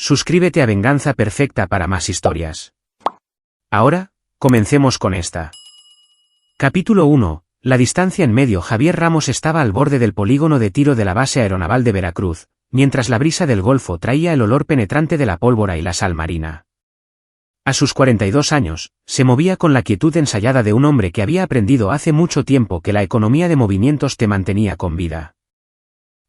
Suscríbete a Venganza Perfecta para más historias. Ahora, comencemos con esta. Capítulo 1. La distancia en medio. Javier Ramos estaba al borde del polígono de tiro de la base aeronaval de Veracruz, mientras la brisa del Golfo traía el olor penetrante de la pólvora y la sal marina. A sus 42 años, se movía con la quietud ensayada de un hombre que había aprendido hace mucho tiempo que la economía de movimientos te mantenía con vida.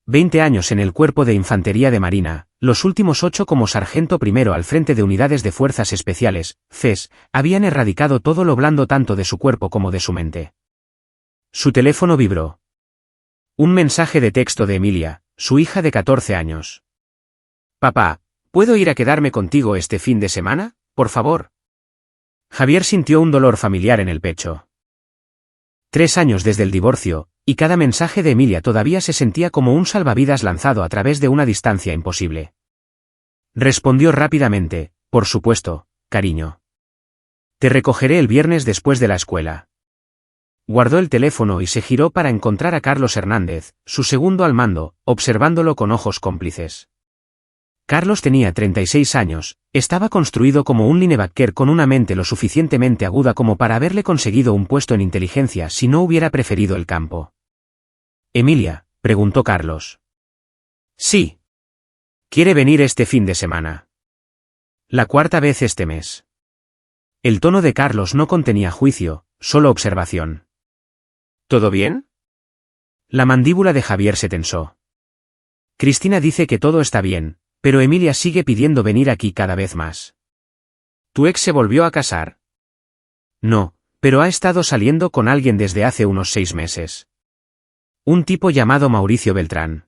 20 años en el Cuerpo de Infantería de Marina, los últimos 8 como sargento primero al frente de Unidades de Fuerzas Especiales, FES, habían erradicado todo lo blando tanto de su cuerpo como de su mente. Su teléfono vibró. Un mensaje de texto de Emilia, su hija de 14 años. «Papá, ¿puedo ir a quedarme contigo este fin de semana, por favor?» Javier sintió un dolor familiar en el pecho. 3 años desde el divorcio, y cada mensaje de Emilia todavía se sentía como un salvavidas lanzado a través de una distancia imposible. Respondió rápidamente: «Por supuesto, cariño. Te recogeré el viernes después de la escuela». Guardó el teléfono y se giró para encontrar a Carlos Hernández, su segundo al mando, observándolo con ojos cómplices. Carlos tenía 36 años, estaba construido como un linebacker con una mente lo suficientemente aguda como para haberle conseguido un puesto en inteligencia si no hubiera preferido el campo. «Emilia», preguntó Carlos. «Sí. ¿Quiere venir este fin de semana?» «La cuarta vez este mes». El tono de Carlos no contenía juicio, solo observación. «¿Todo bien?» La mandíbula de Javier se tensó. «Cristina dice que todo está bien, pero Emilia sigue pidiendo venir aquí cada vez más». «¿Tu ex se volvió a casar?» «No, pero ha estado saliendo con alguien desde hace unos 6 meses. Un tipo llamado Mauricio Beltrán.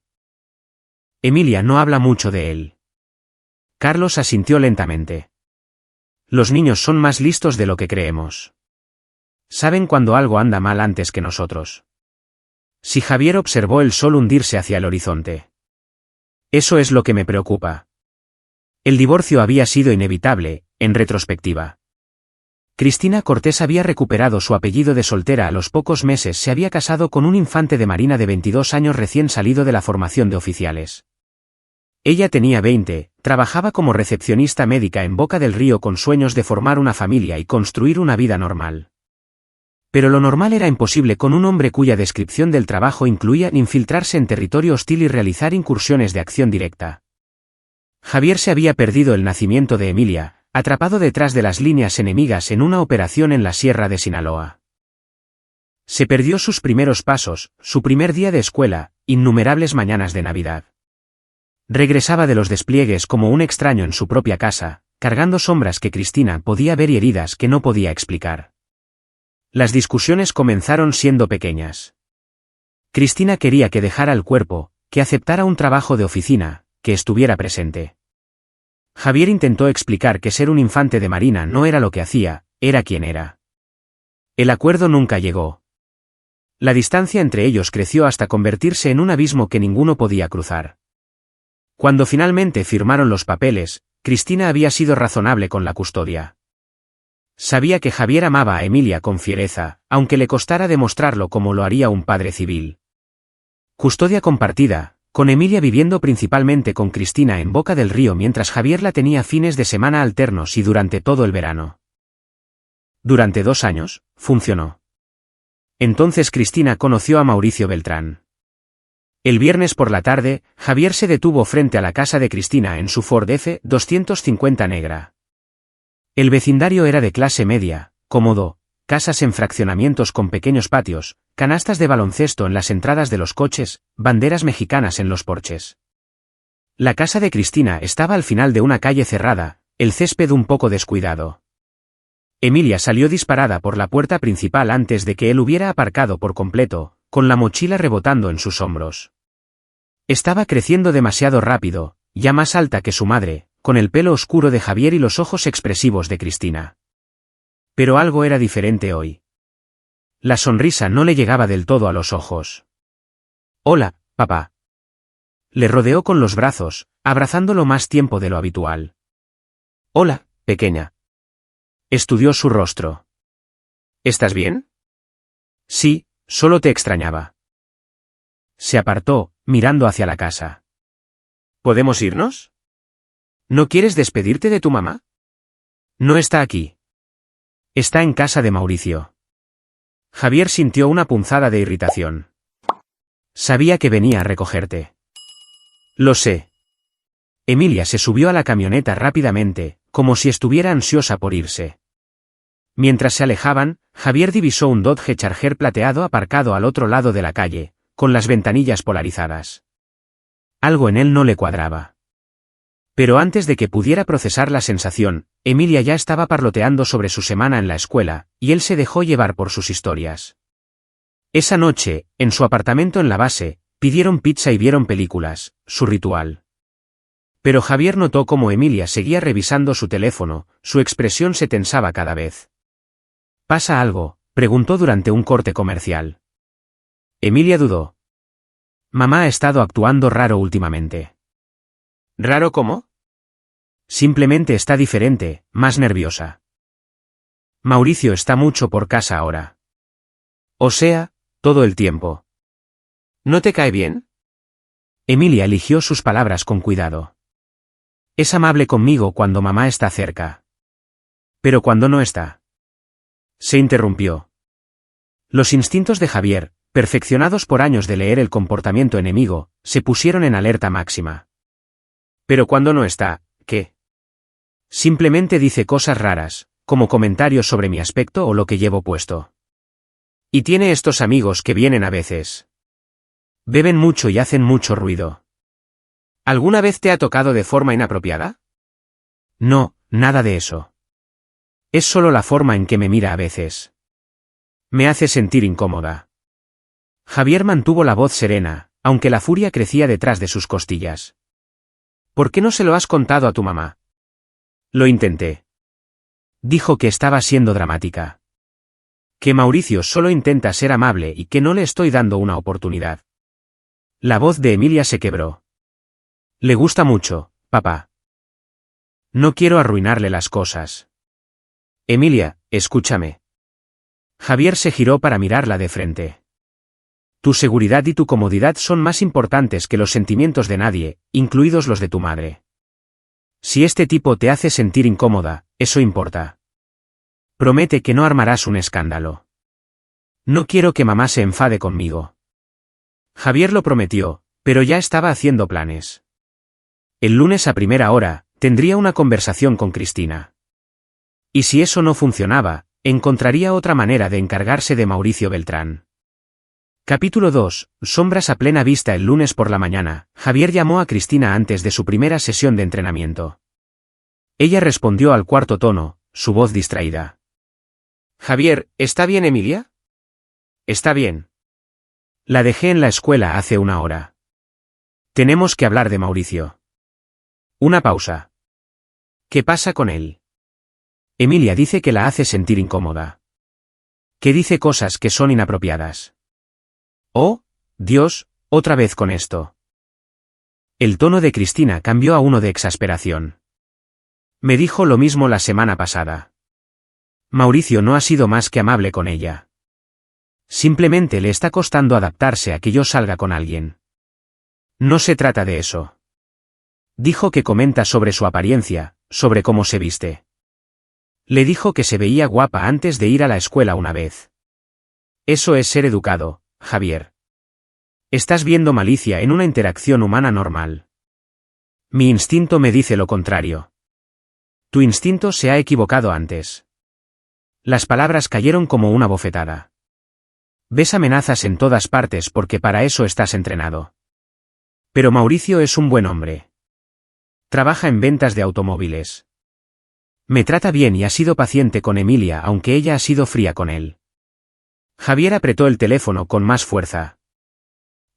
Emilia no habla mucho de él». Carlos asintió lentamente. «Los niños son más listos de lo que creemos. Saben cuando algo anda mal antes que nosotros». Si Javier observó el sol hundirse hacia el horizonte. «Eso es lo que me preocupa». El divorcio había sido inevitable, en retrospectiva. Cristina Cortés había recuperado su apellido de soltera a los pocos meses, se había casado con un infante de marina de 22 años recién salido de la formación de oficiales. Ella tenía 20, trabajaba como recepcionista médica en Boca del Río con sueños de formar una familia y construir una vida normal. Pero lo normal era imposible con un hombre cuya descripción del trabajo incluía infiltrarse en territorio hostil y realizar incursiones de acción directa. Javier se había perdido el nacimiento de Emilia, atrapado detrás de las líneas enemigas en una operación en la Sierra de Sinaloa. Se perdió sus primeros pasos, su primer día de escuela, innumerables mañanas de Navidad. Regresaba de los despliegues como un extraño en su propia casa, cargando sombras que Cristina podía ver y heridas que no podía explicar. Las discusiones comenzaron siendo pequeñas. Cristina quería que dejara el cuerpo, que aceptara un trabajo de oficina, que estuviera presente. Javier intentó explicar que ser un infante de marina no era lo que hacía, era quien era. El acuerdo nunca llegó. La distancia entre ellos creció hasta convertirse en un abismo que ninguno podía cruzar. Cuando finalmente firmaron los papeles, Cristina había sido razonable con la custodia. Sabía que Javier amaba a Emilia con fiereza, aunque le costara demostrarlo como lo haría un padre civil. Custodia compartida, con Emilia viviendo principalmente con Cristina en Boca del Río mientras Javier la tenía fines de semana alternos y durante todo el verano. Durante 2 años, funcionó. Entonces Cristina conoció a Mauricio Beltrán. El viernes por la tarde, Javier se detuvo frente a la casa de Cristina en su Ford F-250 negra. El vecindario era de clase media, cómodo, casas en fraccionamientos con pequeños patios, canastas de baloncesto en las entradas de los coches, banderas mexicanas en los porches. La casa de Cristina estaba al final de una calle cerrada, el césped un poco descuidado. Emilia salió disparada por la puerta principal antes de que él hubiera aparcado por completo, con la mochila rebotando en sus hombros. Estaba creciendo demasiado rápido, ya más alta que su madre, con el pelo oscuro de Javier y los ojos expresivos de Cristina. Pero algo era diferente hoy. La sonrisa no le llegaba del todo a los ojos. «Hola, papá». Le rodeó con los brazos, abrazándolo más tiempo de lo habitual. «Hola, pequeña». Estudió su rostro. «¿Estás bien?» «Sí, solo te extrañaba». Se apartó, mirando hacia la casa. «¿Podemos irnos?» ¿No quieres despedirte de tu mamá? No está aquí. Está en casa de Mauricio. Javier sintió una punzada de irritación. Sabía que venía a recogerte. Lo sé. Emilia se subió a la camioneta rápidamente, como si estuviera ansiosa por irse. Mientras se alejaban, Javier divisó un Dodge Charger plateado aparcado al otro lado de la calle, con las ventanillas polarizadas. Algo en él no le cuadraba. Pero antes de que pudiera procesar la sensación, Emilia ya estaba parloteando sobre su semana en la escuela, y él se dejó llevar por sus historias. Esa noche, en su apartamento en la base, pidieron pizza y vieron películas, su ritual. Pero Javier notó cómo Emilia seguía revisando su teléfono, su expresión se tensaba cada vez. ¿Pasa algo?, preguntó durante un corte comercial. Emilia dudó. Mamá ha estado actuando raro últimamente. ¿Raro cómo? Simplemente está diferente, más nerviosa. Mauricio está mucho por casa ahora. O sea, todo el tiempo. ¿No te cae bien? Emilia eligió sus palabras con cuidado. Es amable conmigo cuando mamá está cerca. Pero cuando no está. Se interrumpió. Los instintos de Javier, perfeccionados por años de leer el comportamiento enemigo, se pusieron en alerta máxima. Pero cuando no está, ¿qué? Simplemente dice cosas raras, como comentarios sobre mi aspecto o lo que llevo puesto. Y tiene estos amigos que vienen a veces. Beben mucho y hacen mucho ruido. ¿Alguna vez te ha tocado de forma inapropiada? No, nada de eso. Es solo la forma en que me mira a veces. Me hace sentir incómoda. Javier mantuvo la voz serena, aunque la furia crecía detrás de sus costillas. ¿Por qué no se lo has contado a tu mamá? Lo intenté. Dijo que estaba siendo dramática. Que Mauricio solo intenta ser amable y que no le estoy dando una oportunidad. La voz de Emilia se quebró. Le gusta mucho, papá. No quiero arruinarle las cosas. Emilia, escúchame. Javier se giró para mirarla de frente. Tu seguridad y tu comodidad son más importantes que los sentimientos de nadie, incluidos los de tu madre. Si este tipo te hace sentir incómoda, eso importa. Promete que no armarás un escándalo. No quiero que mamá se enfade conmigo. Javier lo prometió, pero ya estaba haciendo planes. El lunes a primera hora, tendría una conversación con Cristina. Y si eso no funcionaba, encontraría otra manera de encargarse de Mauricio Beltrán. Capítulo 2. Sombras a plena vista. El lunes por la mañana, Javier llamó a Cristina antes de su primera sesión de entrenamiento. Ella respondió al cuarto tono, su voz distraída. Javier, ¿está bien Emilia? Está bien. La dejé en la escuela hace una hora. Tenemos que hablar de Mauricio. Una pausa. ¿Qué pasa con él? Emilia dice que la hace sentir incómoda. Que dice cosas que son inapropiadas. Oh, Dios, otra vez con esto. El tono de Cristina cambió a uno de exasperación. Me dijo lo mismo la semana pasada. Mauricio no ha sido más que amable con ella. Simplemente le está costando adaptarse a que yo salga con alguien. No se trata de eso. Dijo que comenta sobre su apariencia, sobre cómo se viste. Le dijo que se veía guapa antes de ir a la escuela una vez. Eso es ser educado, Javier. Estás viendo malicia en una interacción humana normal. Mi instinto me dice lo contrario. Tu instinto se ha equivocado antes. Las palabras cayeron como una bofetada. Ves amenazas en todas partes porque para eso estás entrenado. Pero Mauricio es un buen hombre. Trabaja en ventas de automóviles. Me trata bien y ha sido paciente con Emilia aunque ella ha sido fría con él. Javier apretó el teléfono con más fuerza.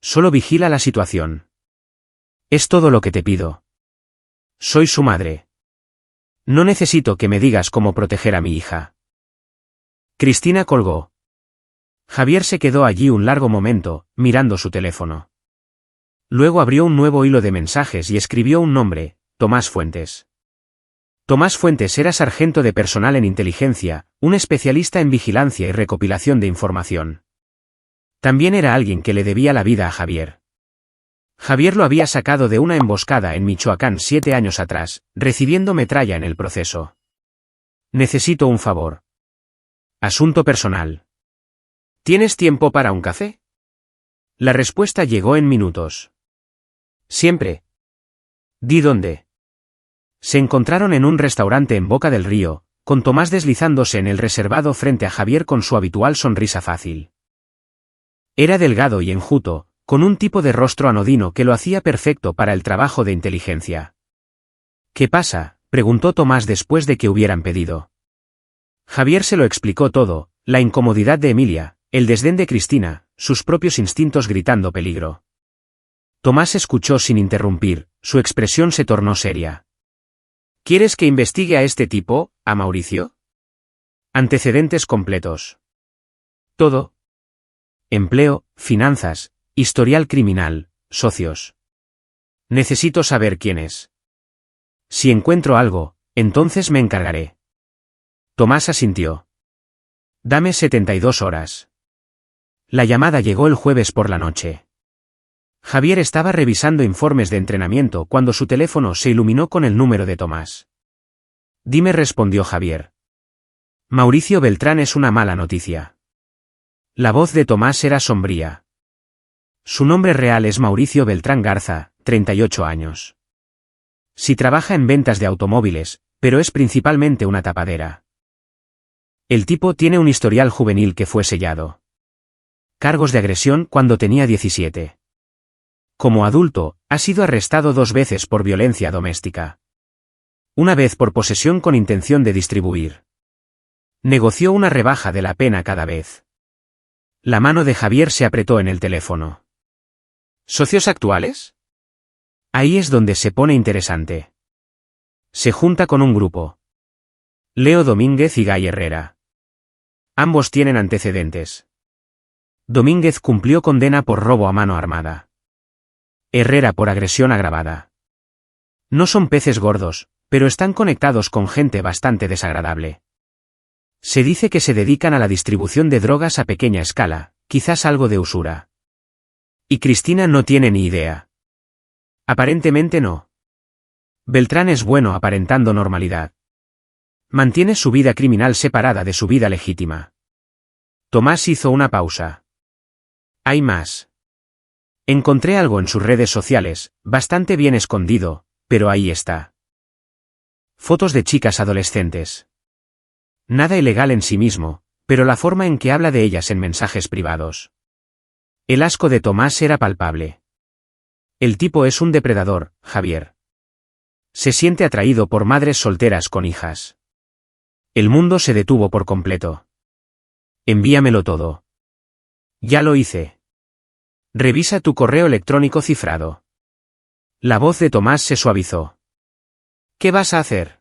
Solo vigila la situación. Es todo lo que te pido. Soy su madre. No necesito que me digas cómo proteger a mi hija. Cristina colgó. Javier se quedó allí un largo momento, mirando su teléfono. Luego abrió un nuevo hilo de mensajes y escribió un nombre, Tomás Fuentes. Tomás Fuentes era sargento de personal en inteligencia, un especialista en vigilancia y recopilación de información. También era alguien que le debía la vida a Javier. Javier lo había sacado de una emboscada en Michoacán 7 años atrás, recibiendo metralla en el proceso. Necesito un favor. Asunto personal. ¿Tienes tiempo para un café? La respuesta llegó en minutos. Siempre. Di dónde. Se encontraron en un restaurante en Boca del Río, con Tomás deslizándose en el reservado frente a Javier con su habitual sonrisa fácil. Era delgado y enjuto, con un tipo de rostro anodino que lo hacía perfecto para el trabajo de inteligencia. ¿Qué pasa?, preguntó Tomás después de que hubieran pedido. Javier se lo explicó todo, la incomodidad de Emilia, el desdén de Cristina, sus propios instintos gritando peligro. Tomás escuchó sin interrumpir, su expresión se tornó seria. ¿Quieres que investigue a este tipo, a Mauricio? Antecedentes completos. Todo. Empleo, finanzas, historial criminal, socios. Necesito saber quién es. Si encuentro algo, entonces me encargaré. Tomás asintió. Dame 72 horas. La llamada llegó el jueves por la noche. Javier estaba revisando informes de entrenamiento cuando su teléfono se iluminó con el número de Tomás. Dime, respondió Javier. Mauricio Beltrán es una mala noticia. La voz de Tomás era sombría. Su nombre real es Mauricio Beltrán Garza, 38 años. Sí trabaja en ventas de automóviles, pero es principalmente una tapadera. El tipo tiene un historial juvenil que fue sellado. Cargos de agresión cuando tenía 17. Como adulto, ha sido arrestado 2 veces por violencia doméstica. Una vez por posesión con intención de distribuir. Negoció una rebaja de la pena cada vez. La mano de Javier se apretó en el teléfono. ¿Socios actuales? Ahí es donde se pone interesante. Se junta con un grupo. Leo Domínguez y Gay Herrera. Ambos tienen antecedentes. Domínguez cumplió condena por robo a mano armada. Herrera por agresión agravada. No son peces gordos, pero están conectados con gente bastante desagradable. Se dice que se dedican a la distribución de drogas a pequeña escala, quizás algo de usura. Y Cristina no tiene ni idea. Aparentemente no. Beltrán es bueno aparentando normalidad. Mantiene su vida criminal separada de su vida legítima. Tomás hizo una pausa. Hay más. Encontré algo en sus redes sociales, bastante bien escondido, pero ahí está. Fotos de chicas adolescentes. Nada ilegal en sí mismo, pero la forma en que habla de ellas en mensajes privados. El asco de Tomás era palpable. El tipo es un depredador, Javier. Se siente atraído por madres solteras con hijas. El mundo se detuvo por completo. Envíamelo todo. Ya lo hice. Revisa tu correo electrónico cifrado. La voz de Tomás se suavizó. ¿Qué vas a hacer?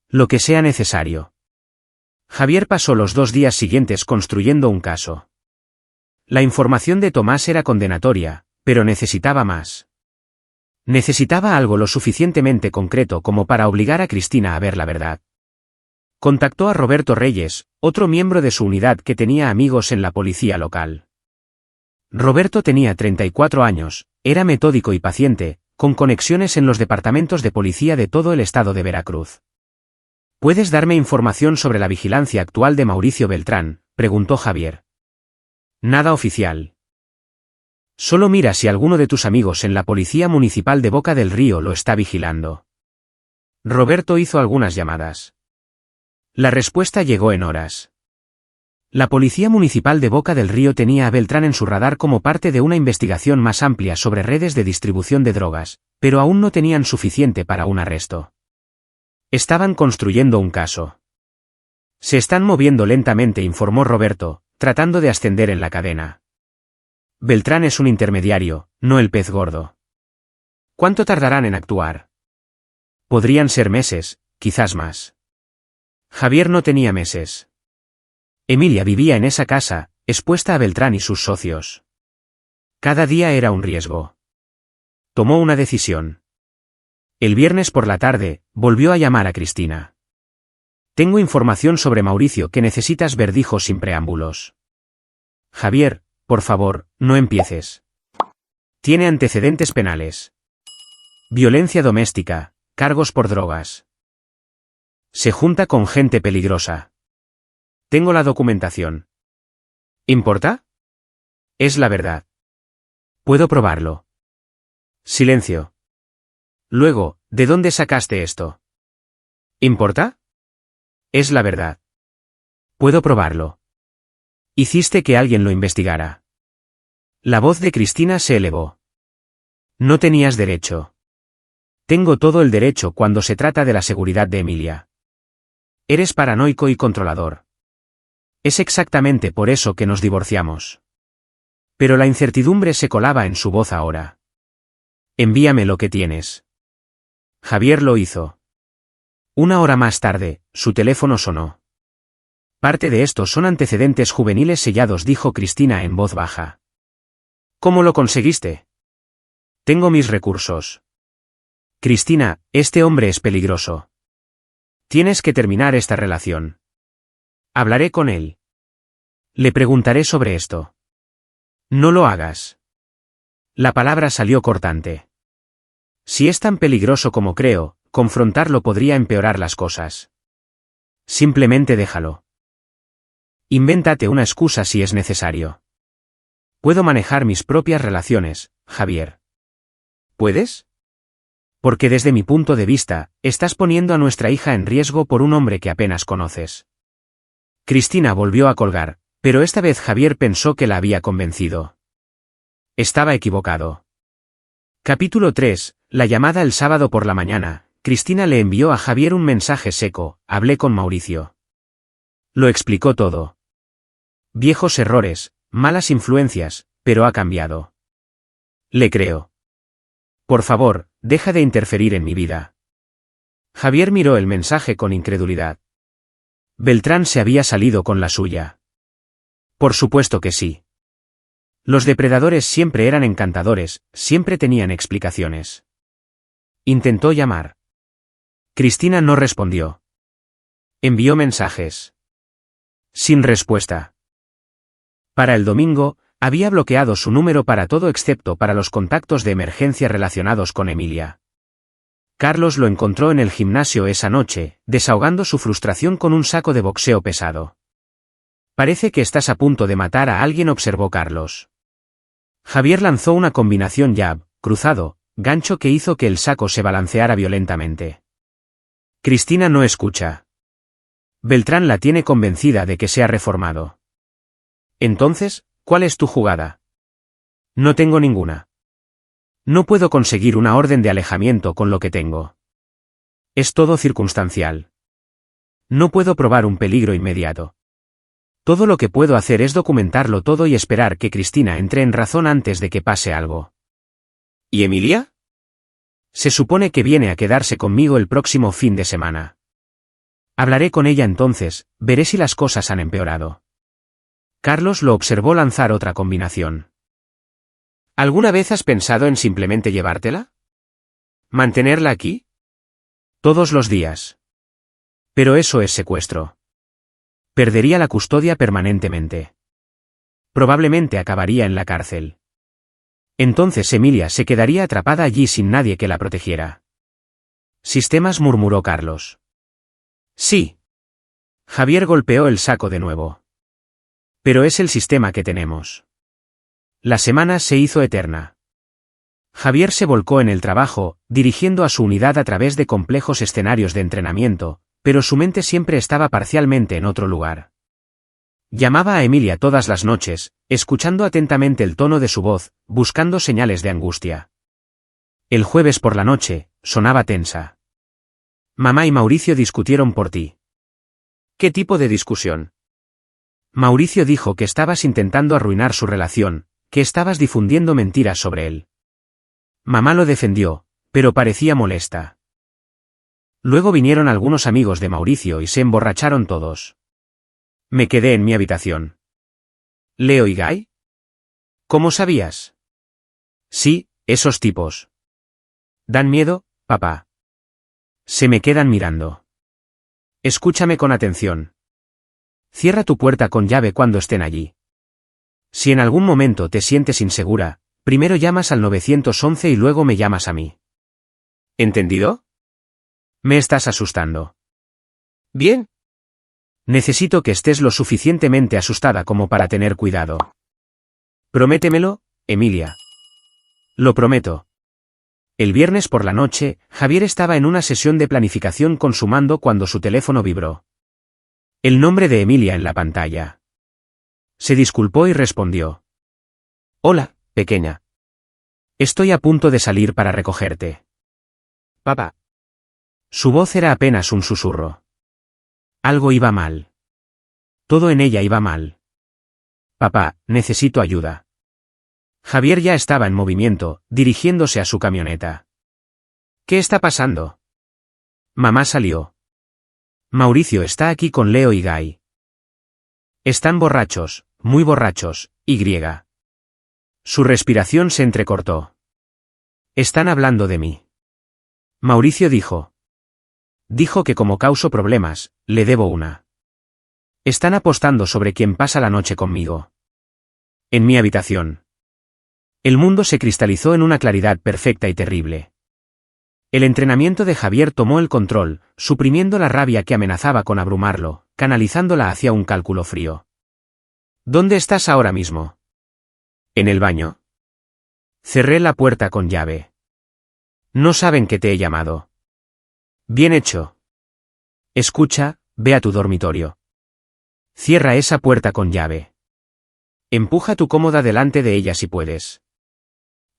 Lo que sea necesario. Javier pasó los 2 días siguientes construyendo un caso. La información de Tomás era condenatoria, pero necesitaba más. Necesitaba algo lo suficientemente concreto como para obligar a Cristina a ver la verdad. Contactó a Roberto Reyes, otro miembro de su unidad que tenía amigos en la policía local. Roberto tenía 34 años, era metódico y paciente, con conexiones en los departamentos de policía de todo el estado de Veracruz. ¿Puedes darme información sobre la vigilancia actual de Mauricio Beltrán?, preguntó Javier. Nada oficial. Solo mira si alguno de tus amigos en la Policía Municipal de Boca del Río lo está vigilando. Roberto hizo algunas llamadas. La respuesta llegó en horas. La Policía Municipal de Boca del Río tenía a Beltrán en su radar como parte de una investigación más amplia sobre redes de distribución de drogas, pero aún no tenían suficiente para un arresto. Estaban construyendo un caso. Se están moviendo lentamente, informó Roberto, tratando de ascender en la cadena. Beltrán es un intermediario, no el pez gordo. ¿Cuánto tardarán en actuar? Podrían ser meses, quizás más. Javier no tenía meses. Emilia vivía en esa casa, expuesta a Beltrán y sus socios. Cada día era un riesgo. Tomó una decisión. El viernes por la tarde, volvió a llamar a Cristina. Tengo información sobre Mauricio que necesitas ver, dijo sin preámbulos. Javier, por favor, no empieces. Tiene antecedentes penales. Violencia doméstica, cargos por drogas. Se junta con gente peligrosa. Tengo la documentación. ¿Importa? Es la verdad. Puedo probarlo. Silencio. Luego, ¿de dónde sacaste esto? ¿Importa? Es la verdad. Puedo probarlo. Hiciste que alguien lo investigara. La voz de Cristina se elevó. No tenías derecho. Tengo todo el derecho cuando se trata de la seguridad de Emilia. Eres paranoico y controlador. Es exactamente por eso que nos divorciamos. Pero la incertidumbre se colaba en su voz ahora. Envíame lo que tienes. Javier lo hizo. 1 hora más tarde, su teléfono sonó. Parte de estos son antecedentes juveniles sellados, dijo Cristina en voz baja. ¿Cómo lo conseguiste? Tengo mis recursos. Cristina, este hombre es peligroso. Tienes que terminar esta relación. Hablaré con él. Le preguntaré sobre esto. No lo hagas. La palabra salió cortante. Si es tan peligroso como creo, confrontarlo podría empeorar las cosas. Simplemente déjalo. Invéntate una excusa si es necesario. Puedo manejar mis propias relaciones, Javier. ¿Puedes? Porque desde mi punto de vista, estás poniendo a nuestra hija en riesgo por un hombre que apenas conoces. Cristina volvió a colgar, pero esta vez Javier pensó que la había convencido. Estaba equivocado. Capítulo 3. La llamada el sábado por la mañana. Cristina le envió a Javier un mensaje seco: hablé con Mauricio. Lo explicó todo. Viejos errores, malas influencias, pero ha cambiado. Le creo. Por favor, deja de interferir en mi vida. Javier miró el mensaje con incredulidad. Beltrán se había salido con la suya. Por supuesto que sí. Los depredadores siempre eran encantadores, siempre tenían explicaciones. Intentó llamar. Cristina no respondió. Envió mensajes. Sin respuesta. Para el domingo, había bloqueado su número para todo excepto para los contactos de emergencia relacionados con Emilia. Carlos lo encontró en el gimnasio esa noche, desahogando su frustración con un saco de boxeo pesado. Parece que estás a punto de matar a alguien, observó Carlos. Javier lanzó una combinación jab, cruzado, gancho que hizo que el saco se balanceara violentamente. Cristina no escucha. Beltrán la tiene convencida de que se ha reformado. Entonces, ¿cuál es tu jugada? No tengo ninguna. No puedo conseguir una orden de alejamiento con lo que tengo. Es todo circunstancial. No puedo probar un peligro inmediato. Todo lo que puedo hacer es documentarlo todo y esperar que Cristina entre en razón antes de que pase algo. ¿Y Emilia? Se supone que viene a quedarse conmigo el próximo fin de semana. Hablaré con ella entonces, veré si las cosas han empeorado. Carlos lo observó lanzar otra combinación. ¿Alguna vez has pensado en simplemente llevártela? ¿Mantenerla aquí? Todos los días. Pero eso es secuestro. Perdería la custodia permanentemente. Probablemente acabaría en la cárcel. Entonces Emilia se quedaría atrapada allí sin nadie que la protegiera. Sistemas, murmuró Carlos. Sí. Javier golpeó el saco de nuevo. Pero es el sistema que tenemos. La semana se hizo eterna. Javier se volcó en el trabajo, dirigiendo a su unidad a través de complejos escenarios de entrenamiento, pero su mente siempre estaba parcialmente en otro lugar. Llamaba a Emilia todas las noches, escuchando atentamente el tono de su voz, buscando señales de angustia. El jueves por la noche, sonaba tensa. Mamá y Mauricio discutieron por ti. ¿Qué tipo de discusión? Mauricio dijo que estabas intentando arruinar su relación, que estabas difundiendo mentiras sobre él. Mamá lo defendió, pero parecía molesta. Luego vinieron algunos amigos de Mauricio y se emborracharon todos. Me quedé en mi habitación. ¿Leo y Guy? ¿Cómo sabías? Sí, esos tipos. ¿Dan miedo, papá? Se me quedan mirando. Escúchame con atención. Cierra tu puerta con llave cuando estén allí. Si en algún momento te sientes insegura, Primero llamas al 911 y luego me llamas a mí. ¿Entendido? Me estás asustando. Bien. Necesito que estés lo suficientemente asustada como para tener cuidado. Prométemelo, Emilia. Lo prometo. El viernes por la noche, Javier estaba en una sesión de planificación con su mando cuando su teléfono vibró. El nombre de Emilia en la pantalla. Se disculpó y respondió. Hola, pequeña. Estoy a punto de salir para recogerte. Papá. Su voz era apenas un susurro. Algo iba mal. Todo en ella iba mal. Papá, necesito ayuda. Javier ya estaba en movimiento, dirigiéndose a su camioneta. ¿Qué está pasando? Mamá salió. Mauricio está aquí con Leo y Guy. Están borrachos, muy borrachos, y. Su respiración se entrecortó. Están hablando de mí. Mauricio dijo. Dijo que como causo problemas, le debo una. Están apostando sobre quién pasa la noche conmigo. En mi habitación. El mundo se cristalizó en una claridad perfecta y terrible. El entrenamiento de Javier tomó el control, suprimiendo la rabia que amenazaba con abrumarlo, canalizándola hacia un cálculo frío. ¿Dónde estás ahora mismo? En el baño. Cerré la puerta con llave. No saben que te he llamado. Bien hecho. Escucha, ve a tu dormitorio. Cierra esa puerta con llave. Empuja tu cómoda delante de ella si puedes.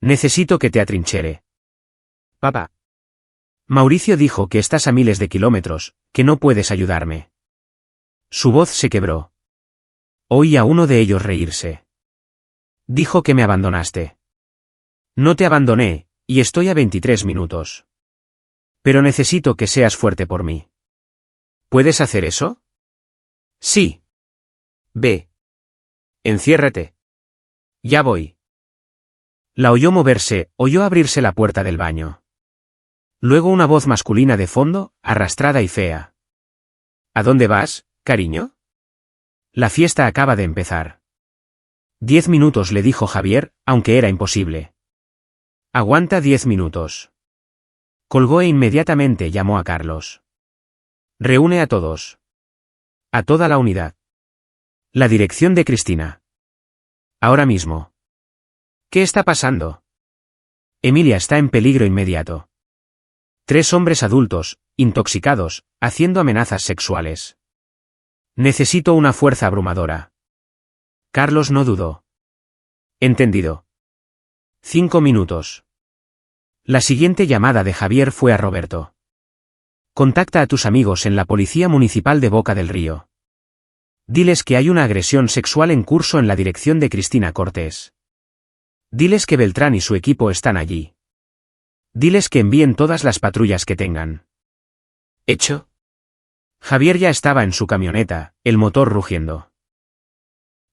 Necesito que te atrinchera. Papá. Mauricio dijo que estás a miles de kilómetros, que no puedes ayudarme. Su voz se quebró. Oí a uno de ellos reírse. Dijo que me abandonaste. No te abandoné, y estoy a 23 minutos. Pero necesito que seas fuerte por mí. ¿Puedes hacer eso? Sí. Ve. Enciérrate. Ya voy. La oyó moverse, oyó abrirse la puerta del baño. Luego una voz masculina de fondo, arrastrada y fea. ¿A dónde vas, cariño? La fiesta acaba de empezar. 10 minutos, le dijo Javier, aunque era imposible. Aguanta 10 minutos. Colgó e inmediatamente llamó a Carlos. Reúne a todos. A toda la unidad. La dirección de Cristina. Ahora mismo. ¿Qué está pasando? Emilia está en peligro inmediato. 3 hombres adultos, intoxicados, haciendo amenazas sexuales. Necesito una fuerza abrumadora. Carlos no dudó. Entendido. 5 minutos. La siguiente llamada de Javier fue a Roberto. Contacta a tus amigos en la Policía Municipal de Boca del Río. Diles que hay una agresión sexual en curso en la dirección de Cristina Cortés. Diles que Beltrán y su equipo están allí. Diles que envíen todas las patrullas que tengan. ¿Hecho? Javier ya estaba en su camioneta, el motor rugiendo.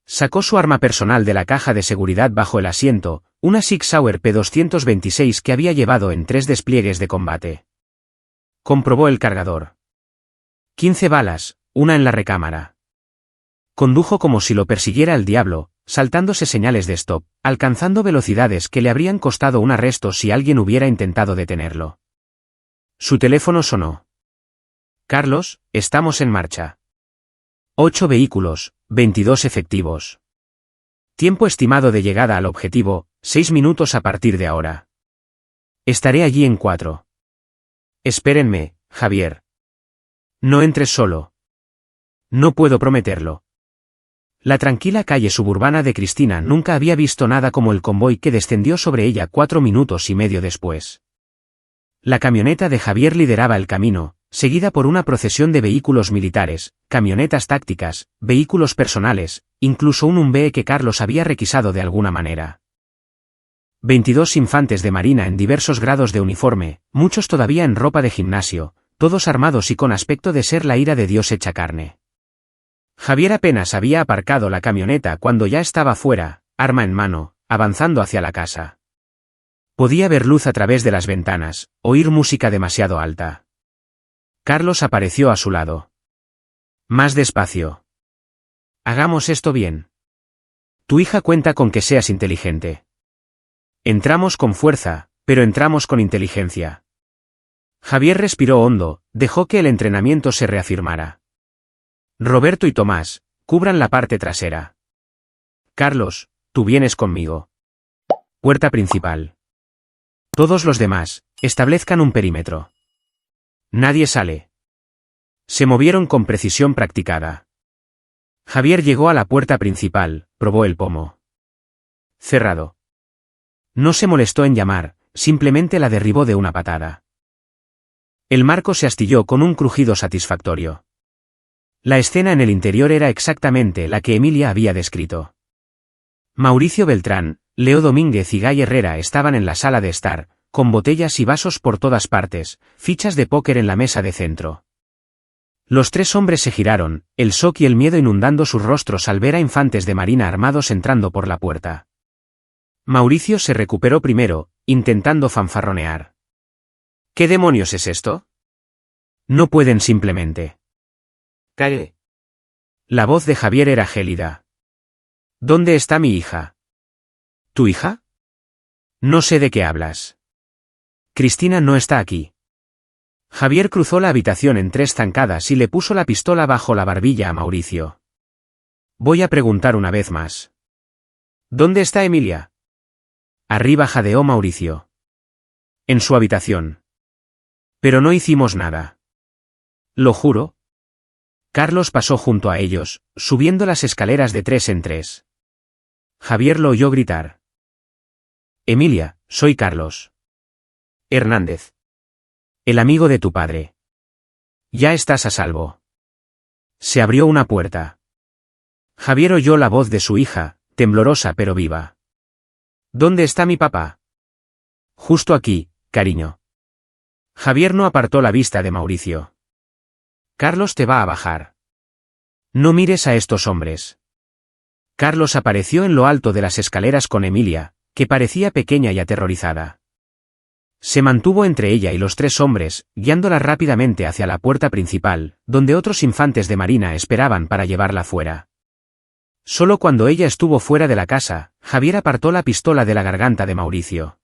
Sacó su arma personal de la caja de seguridad bajo el asiento, una Sig Sauer P226 que había llevado en 3 despliegues de combate. Comprobó el cargador. 15 balas, una en la recámara. Condujo como si lo persiguiera el diablo, saltándose señales de stop, alcanzando velocidades que le habrían costado un arresto si alguien hubiera intentado detenerlo. Su teléfono sonó. Carlos, estamos en marcha. 8 vehículos, 22 efectivos. Tiempo estimado de llegada al objetivo, 6 minutos a partir de ahora. Estaré allí en 4. Espérenme, Javier. No entres solo. No puedo prometerlo. La tranquila calle suburbana de Cristina nunca había visto nada como el convoy que descendió sobre ella 4 minutos y medio después. La camioneta de Javier lideraba el camino, seguida por una procesión de vehículos militares, camionetas tácticas, vehículos personales, incluso un Humvee que Carlos había requisado de alguna manera. 22 infantes de marina en diversos grados de uniforme, muchos todavía en ropa de gimnasio, todos armados y con aspecto de ser la ira de Dios hecha carne. Javier apenas había aparcado la camioneta cuando ya estaba fuera, arma en mano, avanzando hacia la casa. Podía ver luz a través de las ventanas, oír música demasiado alta. Carlos apareció a su lado. Más despacio. Hagamos esto bien. Tu hija cuenta con que seas inteligente. Entramos con fuerza, pero entramos con inteligencia. Javier respiró hondo, dejó que el entrenamiento se reafirmara. Roberto y Tomás, cubran la parte trasera. Carlos, tú vienes conmigo. Puerta principal. Todos los demás, establezcan un perímetro. Nadie sale. Se movieron con precisión practicada. Javier llegó a la puerta principal, probó el pomo. Cerrado. No se molestó en llamar, simplemente la derribó de una patada. El marco se astilló con un crujido satisfactorio. La escena en el interior era exactamente la que Emilia había descrito. Mauricio Beltrán, Leo Domínguez y Gay Herrera estaban en la sala de estar, con botellas y vasos por todas partes, fichas de póker en la mesa de centro. Los tres hombres se giraron, el shock y el miedo inundando sus rostros al ver a infantes de marina armados entrando por la puerta. Mauricio se recuperó primero, intentando fanfarronear. ¿Qué demonios es esto? No pueden simplemente. Calle. La voz de Javier era gélida. ¿Dónde está mi hija? ¿Tu hija? No sé de qué hablas. Cristina no está aquí. Javier cruzó la habitación en 3 zancadas y le puso la pistola bajo la barbilla a Mauricio. Voy a preguntar una vez más. ¿Dónde está Emilia? Arriba, jadeó Mauricio. En su habitación. Pero no hicimos nada. Lo juro. Carlos pasó junto a ellos, subiendo las escaleras de 3 en 3. Javier lo oyó gritar. Emilia, soy Carlos Hernández. El amigo de tu padre. Ya estás a salvo. Se abrió una puerta. Javier oyó la voz de su hija, temblorosa pero viva. ¿Dónde está mi papá? Justo aquí, cariño. Javier no apartó la vista de Mauricio. Carlos te va a bajar. No mires a estos hombres. Carlos apareció en lo alto de las escaleras con Emilia, que parecía pequeña y aterrorizada. Se mantuvo entre ella y los 3 hombres, guiándola rápidamente hacia la puerta principal, donde otros infantes de marina esperaban para llevarla fuera. Solo cuando ella estuvo fuera de la casa, Javier apartó la pistola de la garganta de Mauricio.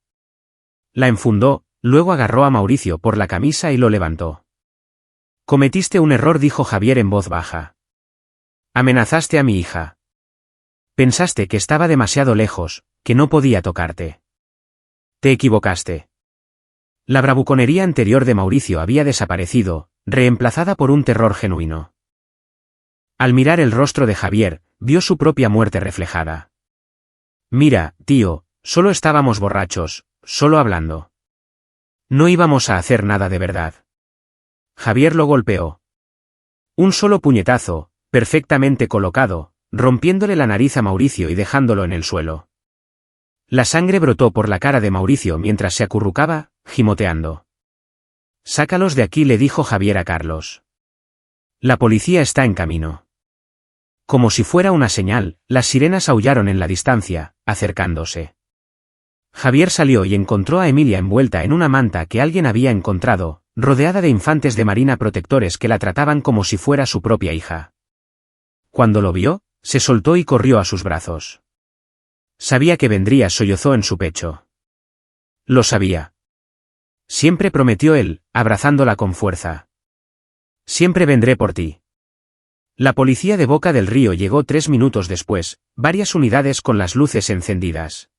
La enfundó, luego agarró a Mauricio por la camisa y lo levantó. Cometiste un error, dijo Javier en voz baja. Amenazaste a mi hija. Pensaste que estaba demasiado lejos, que no podía tocarte. Te equivocaste. La bravuconería anterior de Mauricio había desaparecido, reemplazada por un terror genuino. Al mirar el rostro de Javier, vio su propia muerte reflejada. Mira, tío, solo estábamos borrachos, solo hablando. No íbamos a hacer nada de verdad. Javier lo golpeó. Un solo puñetazo, perfectamente colocado, rompiéndole la nariz a Mauricio y dejándolo en el suelo. La sangre brotó por la cara de Mauricio mientras se acurrucaba, gimoteando. Sácalos de aquí, le dijo Javier a Carlos. La policía está en camino. Como si fuera una señal, las sirenas aullaron en la distancia, acercándose. Javier salió y encontró a Emilia envuelta en una manta que alguien había encontrado, rodeada de infantes de marina protectores que la trataban como si fuera su propia hija. Cuando lo vio, se soltó y corrió a sus brazos. Sabía que vendría, sollozó en su pecho. Lo sabía. Siempre, prometió él, abrazándola con fuerza. Siempre vendré por ti. La policía de Boca del Río llegó 3 minutos después, varias unidades con las luces encendidas.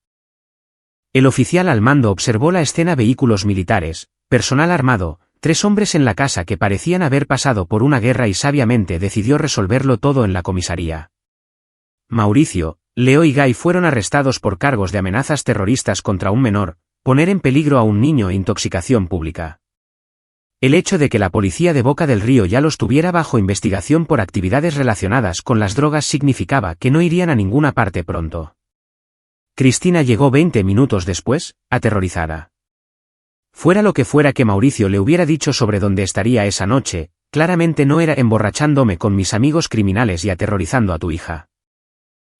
El oficial al mando observó la escena: vehículos militares, personal armado, 3 hombres en la casa que parecían haber pasado por una guerra, y sabiamente decidió resolverlo todo en la comisaría. Mauricio, Leo y Gay fueron arrestados por cargos de amenazas terroristas contra un menor, poner en peligro a un niño e intoxicación pública. El hecho de que la policía de Boca del Río ya los tuviera bajo investigación por actividades relacionadas con las drogas significaba que no irían a ninguna parte pronto. Cristina llegó 20 minutos después, aterrorizada. Fuera lo que fuera que Mauricio le hubiera dicho sobre dónde estaría esa noche, claramente no era emborrachándome con mis amigos criminales y aterrorizando a tu hija.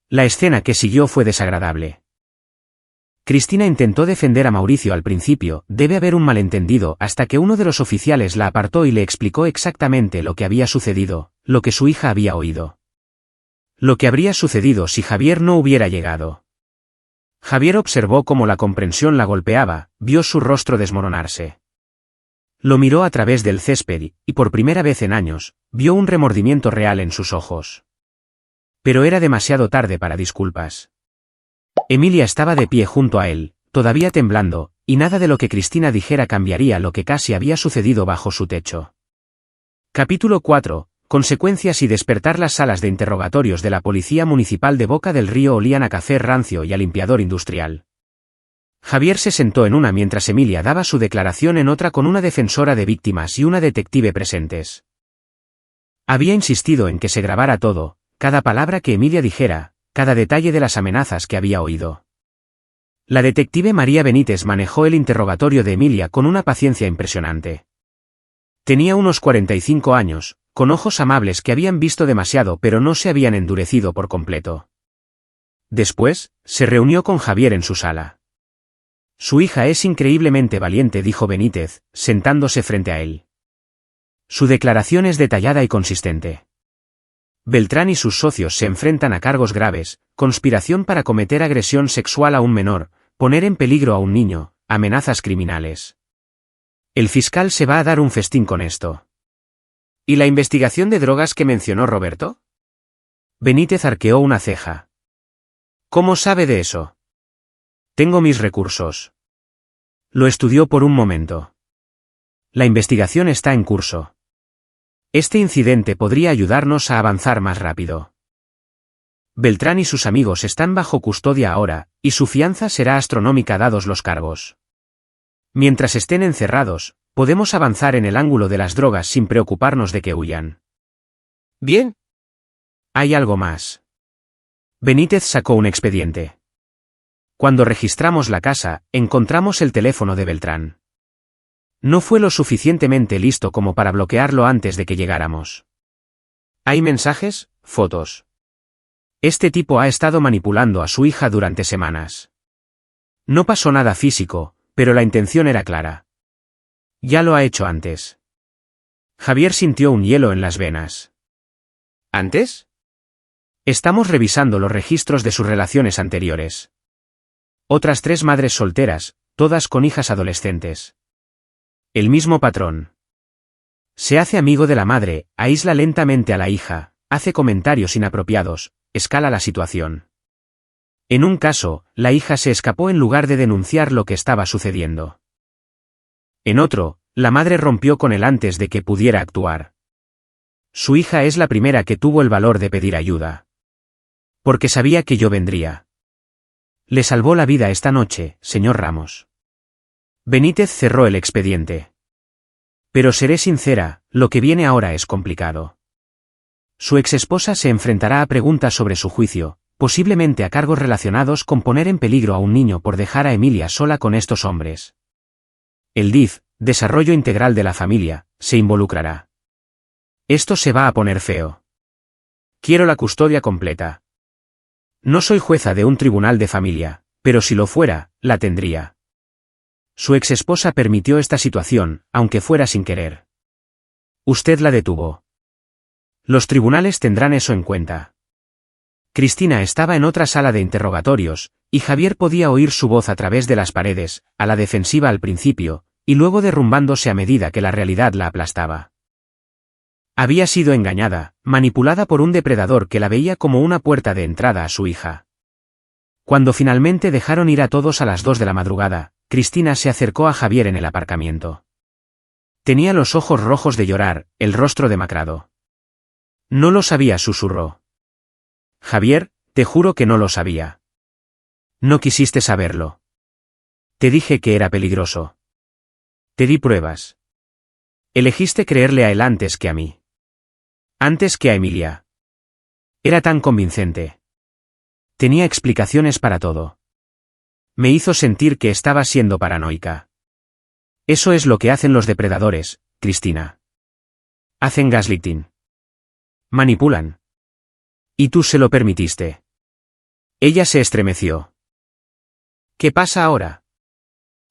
La escena que siguió fue desagradable. Cristina intentó defender a Mauricio al principio, debe haber un malentendido, hasta que uno de los oficiales la apartó y le explicó exactamente lo que había sucedido, lo que su hija había oído. Lo que habría sucedido si Javier no hubiera llegado. Javier observó cómo la comprensión la golpeaba, vio su rostro desmoronarse. Lo miró a través del césped y, por primera vez en años, vio un remordimiento real en sus ojos. Pero era demasiado tarde para disculpas. Emilia estaba de pie junto a él, todavía temblando, y nada de lo que Cristina dijera cambiaría lo que casi había sucedido bajo su techo. Capítulo 4. Consecuencias y despertar. Las salas de interrogatorios de la Policía Municipal de Boca del Río olían a café rancio y a limpiador industrial. Javier se sentó en una mientras Emilia daba su declaración en otra con una defensora de víctimas y una detective presentes. Había insistido en que se grabara todo, cada palabra que Emilia dijera, cada detalle de las amenazas que había oído. La detective María Benítez manejó el interrogatorio de Emilia con una paciencia impresionante. Tenía unos 45 años, con ojos amables que habían visto demasiado pero no se habían endurecido por completo. Después, se reunió con Javier en su sala. Su hija es increíblemente valiente, dijo Benítez, sentándose frente a él. Su declaración es detallada y consistente. Beltrán y sus socios se enfrentan a cargos graves, conspiración para cometer agresión sexual a un menor, poner en peligro a un niño, amenazas criminales. El fiscal se va a dar un festín con esto. ¿Y la investigación de drogas que mencionó Roberto? Benítez arqueó una ceja. ¿Cómo sabe de eso? Tengo mis recursos. Lo estudió por un momento. La investigación está en curso. Este incidente podría ayudarnos a avanzar más rápido. Beltrán y sus amigos están bajo custodia ahora, y su fianza será astronómica dados los cargos. Mientras estén encerrados, podemos avanzar en el ángulo de las drogas sin preocuparnos de que huyan. Bien. Hay algo más. Benítez sacó un expediente. Cuando registramos la casa, encontramos el teléfono de Beltrán. No fue lo suficientemente listo como para bloquearlo antes de que llegáramos. Hay mensajes, fotos. Este tipo ha estado manipulando a su hija durante semanas. No pasó nada físico, pero la intención era clara. Ya lo ha hecho antes. Javier sintió un hielo en las venas. ¿Antes? Estamos revisando los registros de sus relaciones anteriores. Otras 3 madres solteras, todas con hijas adolescentes. El mismo patrón. Se hace amigo de la madre, aísla lentamente a la hija, hace comentarios inapropiados, escala la situación. En un caso, la hija se escapó en lugar de denunciar lo que estaba sucediendo. En otro, la madre rompió con él antes de que pudiera actuar. Su hija es la primera que tuvo el valor de pedir ayuda. Porque sabía que yo vendría. Le salvó la vida esta noche, señor Ramos. Benítez cerró el expediente. Pero seré sincera, lo que viene ahora es complicado. Su exesposa se enfrentará a preguntas sobre su juicio, posiblemente a cargos relacionados con poner en peligro a un niño por dejar a Emilia sola con estos hombres. El DIF, Desarrollo Integral de la Familia, se involucrará. Esto se va a poner feo. Quiero la custodia completa. No soy jueza de un tribunal de familia, pero si lo fuera, la tendría. Su exesposa permitió esta situación, aunque fuera sin querer. Usted la detuvo. Los tribunales tendrán eso en cuenta. Cristina estaba en otra sala de interrogatorios, y Javier podía oír su voz a través de las paredes, a la defensiva al principio, y luego derrumbándose a medida que la realidad la aplastaba. Había sido engañada, manipulada por un depredador que la veía como una puerta de entrada a su hija. Cuando finalmente dejaron ir a todos a las 2 de la madrugada, Cristina se acercó a Javier en el aparcamiento. Tenía los ojos rojos de llorar, el rostro demacrado. No lo sabía, susurró. Javier, te juro que no lo sabía. No quisiste saberlo. Te dije que era peligroso. Te di pruebas. Elegiste creerle a él antes que a mí. Antes que a Emilia. Era tan convincente. Tenía explicaciones para todo. Me hizo sentir que estaba siendo paranoica. Eso es lo que hacen los depredadores, Cristina. Hacen gaslighting. Manipulan. Y tú se lo permitiste. Ella se estremeció. ¿Qué pasa ahora?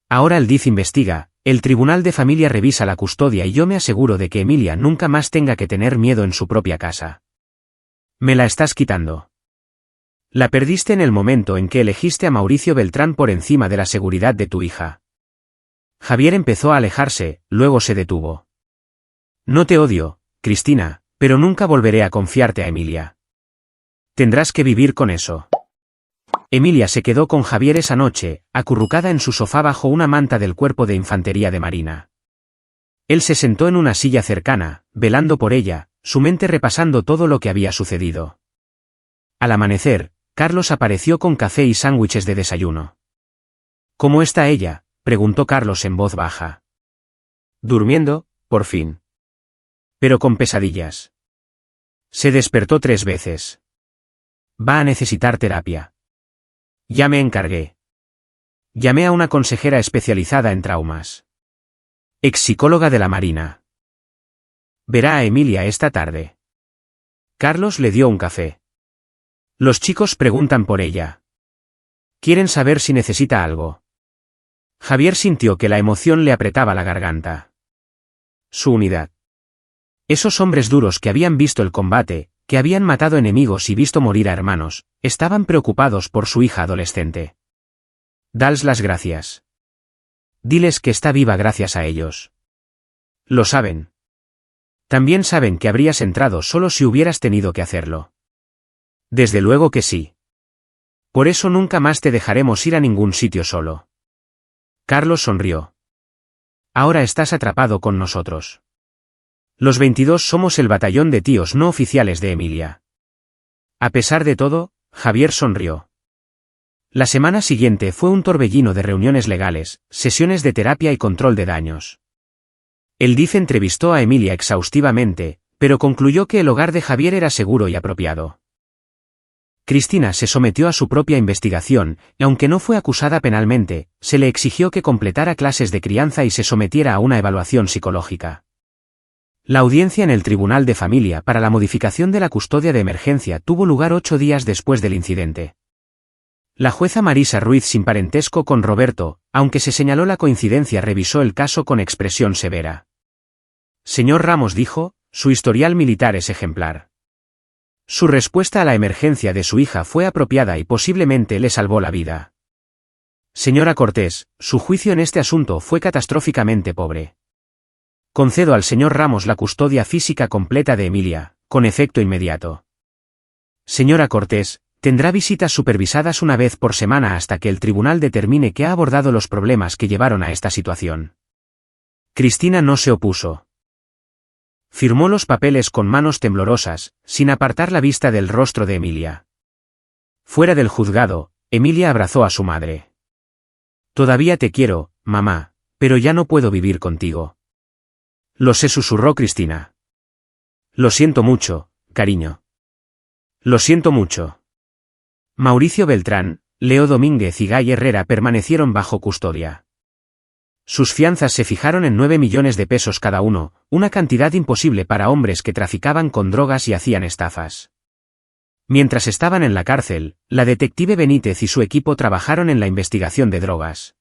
Ahora el DIF investiga, el Tribunal de Familia revisa la custodia y yo me aseguro de que Emilia nunca más tenga que tener miedo en su propia casa. Me la estás quitando. La perdiste en el momento en que elegiste a Mauricio Beltrán por encima de la seguridad de tu hija. Javier empezó a alejarse, luego se detuvo. No te odio, Cristina, pero nunca volveré a confiarte a Emilia. Tendrás que vivir con eso. Emilia se quedó con Javier esa noche, acurrucada en su sofá bajo una manta del cuerpo de infantería de marina. Él se sentó en una silla cercana, velando por ella, su mente repasando todo lo que había sucedido. Al amanecer, Carlos apareció con café y sándwiches de desayuno. ¿Cómo está ella?, preguntó Carlos en voz baja. Durmiendo, por fin. Pero con pesadillas. Se despertó 3 veces. Va a necesitar terapia. Ya me encargué. Llamé a una consejera especializada en traumas. Ex psicóloga de la Marina. Verá a Emilia esta tarde. Carlos le dio un café. Los chicos preguntan por ella. Quieren saber si necesita algo. Javier sintió que la emoción le apretaba la garganta. Su unidad. Esos hombres duros que habían visto el combate, que habían matado enemigos y visto morir a hermanos, estaban preocupados por su hija adolescente. Dales las gracias. Diles que está viva gracias a ellos. Lo saben. También saben que habrías entrado solo si hubieras tenido que hacerlo. Desde luego que sí. Por eso nunca más te dejaremos ir a ningún sitio solo. Carlos sonrió. Ahora estás atrapado con nosotros. Los 22 somos el batallón de tíos no oficiales de Emilia. A pesar de todo, Javier sonrió. La semana siguiente fue un torbellino de reuniones legales, sesiones de terapia y control de daños. El DIF entrevistó a Emilia exhaustivamente, pero concluyó que el hogar de Javier era seguro y apropiado. Cristina se sometió a su propia investigación, y aunque no fue acusada penalmente, se le exigió que completara clases de crianza y se sometiera a una evaluación psicológica. La audiencia en el Tribunal de Familia para la modificación de la custodia de emergencia tuvo lugar 8 días después del incidente. La jueza Marisa Ruiz, sin parentesco con Roberto, aunque se señaló la coincidencia, revisó el caso con expresión severa. Señor Ramos, dijo, su historial militar es ejemplar. Su respuesta a la emergencia de su hija fue apropiada y posiblemente le salvó la vida. Señora Cortés, su juicio en este asunto fue catastróficamente pobre. Concedo al señor Ramos la custodia física completa de Emilia, con efecto inmediato. Señora Cortés, tendrá visitas supervisadas una vez por semana hasta que el tribunal determine que ha abordado los problemas que llevaron a esta situación. Cristina no se opuso. Firmó los papeles con manos temblorosas, sin apartar la vista del rostro de Emilia. Fuera del juzgado, Emilia abrazó a su madre. Todavía te quiero, mamá, pero ya no puedo vivir contigo. Lo sé, susurró Cristina. Lo siento mucho, cariño. Lo siento mucho. Mauricio Beltrán, Leo Domínguez y Gay Herrera permanecieron bajo custodia. Sus fianzas se fijaron en 9 millones de pesos cada uno, una cantidad imposible para hombres que traficaban con drogas y hacían estafas. Mientras estaban en la cárcel, la detective Benítez y su equipo trabajaron en la investigación de drogas.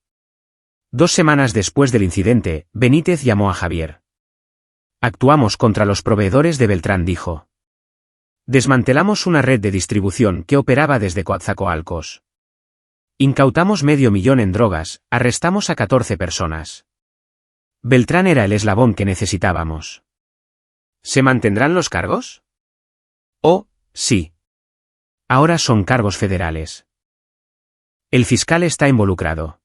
2 semanas después del incidente, Benítez llamó a Javier. Actuamos contra los proveedores de Beltrán, dijo. Desmantelamos una red de distribución que operaba desde Coatzacoalcos. Incautamos $500,000 en drogas, arrestamos a 14 personas. Beltrán era el eslabón que necesitábamos. ¿Se mantendrán los cargos? Oh, sí. Ahora son cargos federales. El fiscal está involucrado.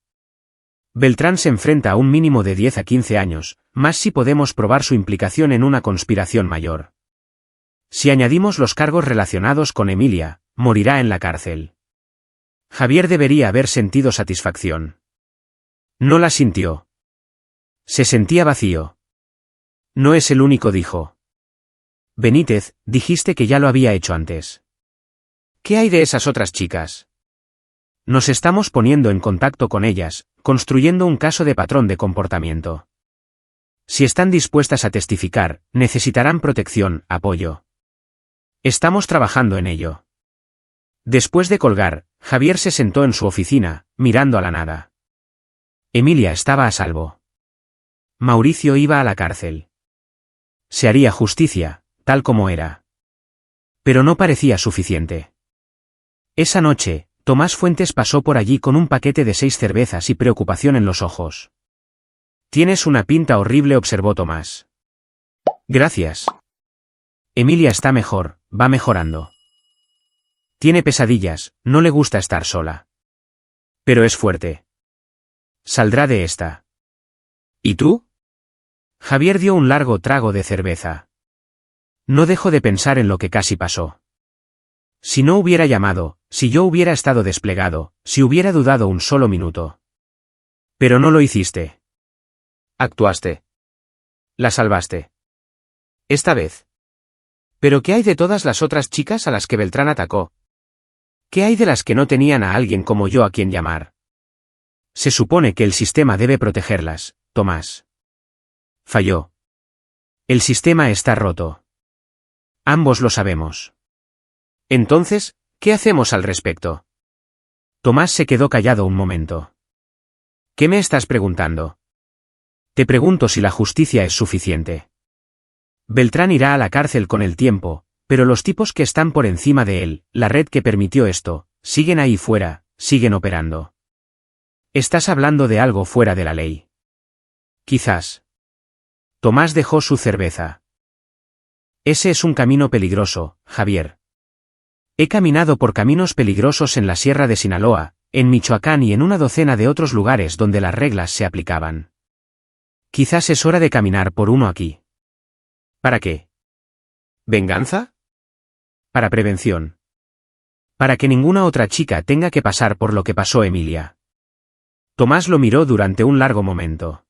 Beltrán se enfrenta a un mínimo de 10 a 15 años, más si podemos probar su implicación en una conspiración mayor. Si añadimos los cargos relacionados con Emilia, morirá en la cárcel. Javier debería haber sentido satisfacción. No la sintió. Se sentía vacío. No es el único, dijo. Benítez, dijiste que ya lo había hecho antes. ¿Qué hay de esas otras chicas? Nos estamos poniendo en contacto con ellas, construyendo un caso de patrón de comportamiento. Si están dispuestas a testificar, necesitarán protección, apoyo. Estamos trabajando en ello. Después de colgar, Javier se sentó en su oficina, mirando a la nada. Emilia estaba a salvo. Mauricio iba a la cárcel. Se haría justicia, tal como era. Pero no parecía suficiente. Esa noche, Tomás Fuentes pasó por allí con un paquete de 6 cervezas y preocupación en los ojos. Tienes una pinta horrible, observó Tomás. Gracias. Emilia está mejor, va mejorando. Tiene pesadillas, no le gusta estar sola. Pero es fuerte. Saldrá de esta. ¿Y tú? Javier dio un largo trago de cerveza. No dejo de pensar en lo que casi pasó. Si no hubiera llamado, si yo hubiera estado desplegado, si hubiera dudado un solo minuto. Pero no lo hiciste. Actuaste. La salvaste. Esta vez. ¿Pero qué hay de todas las otras chicas a las que Beltrán atacó? ¿Qué hay de las que no tenían a alguien como yo a quien llamar? Se supone que el sistema debe protegerlas, Tomás. Falló. El sistema está roto. Ambos lo sabemos. Entonces, ¿qué hacemos al respecto? Tomás se quedó callado un momento. ¿Qué me estás preguntando? Te pregunto si la justicia es suficiente. Beltrán irá a la cárcel con el tiempo, pero los tipos que están por encima de él, la red que permitió esto, siguen ahí fuera, siguen operando. Estás hablando de algo fuera de la ley. Quizás. Tomás dejó su cerveza. Ese es un camino peligroso, Javier. He caminado por caminos peligrosos en la Sierra de Sinaloa, en Michoacán y en una docena de otros lugares donde las reglas se aplicaban. Quizás es hora de caminar por uno aquí. ¿Para qué? ¿Venganza? Para prevención. Para que ninguna otra chica tenga que pasar por lo que pasó Emilia. Tomás lo miró durante un largo momento.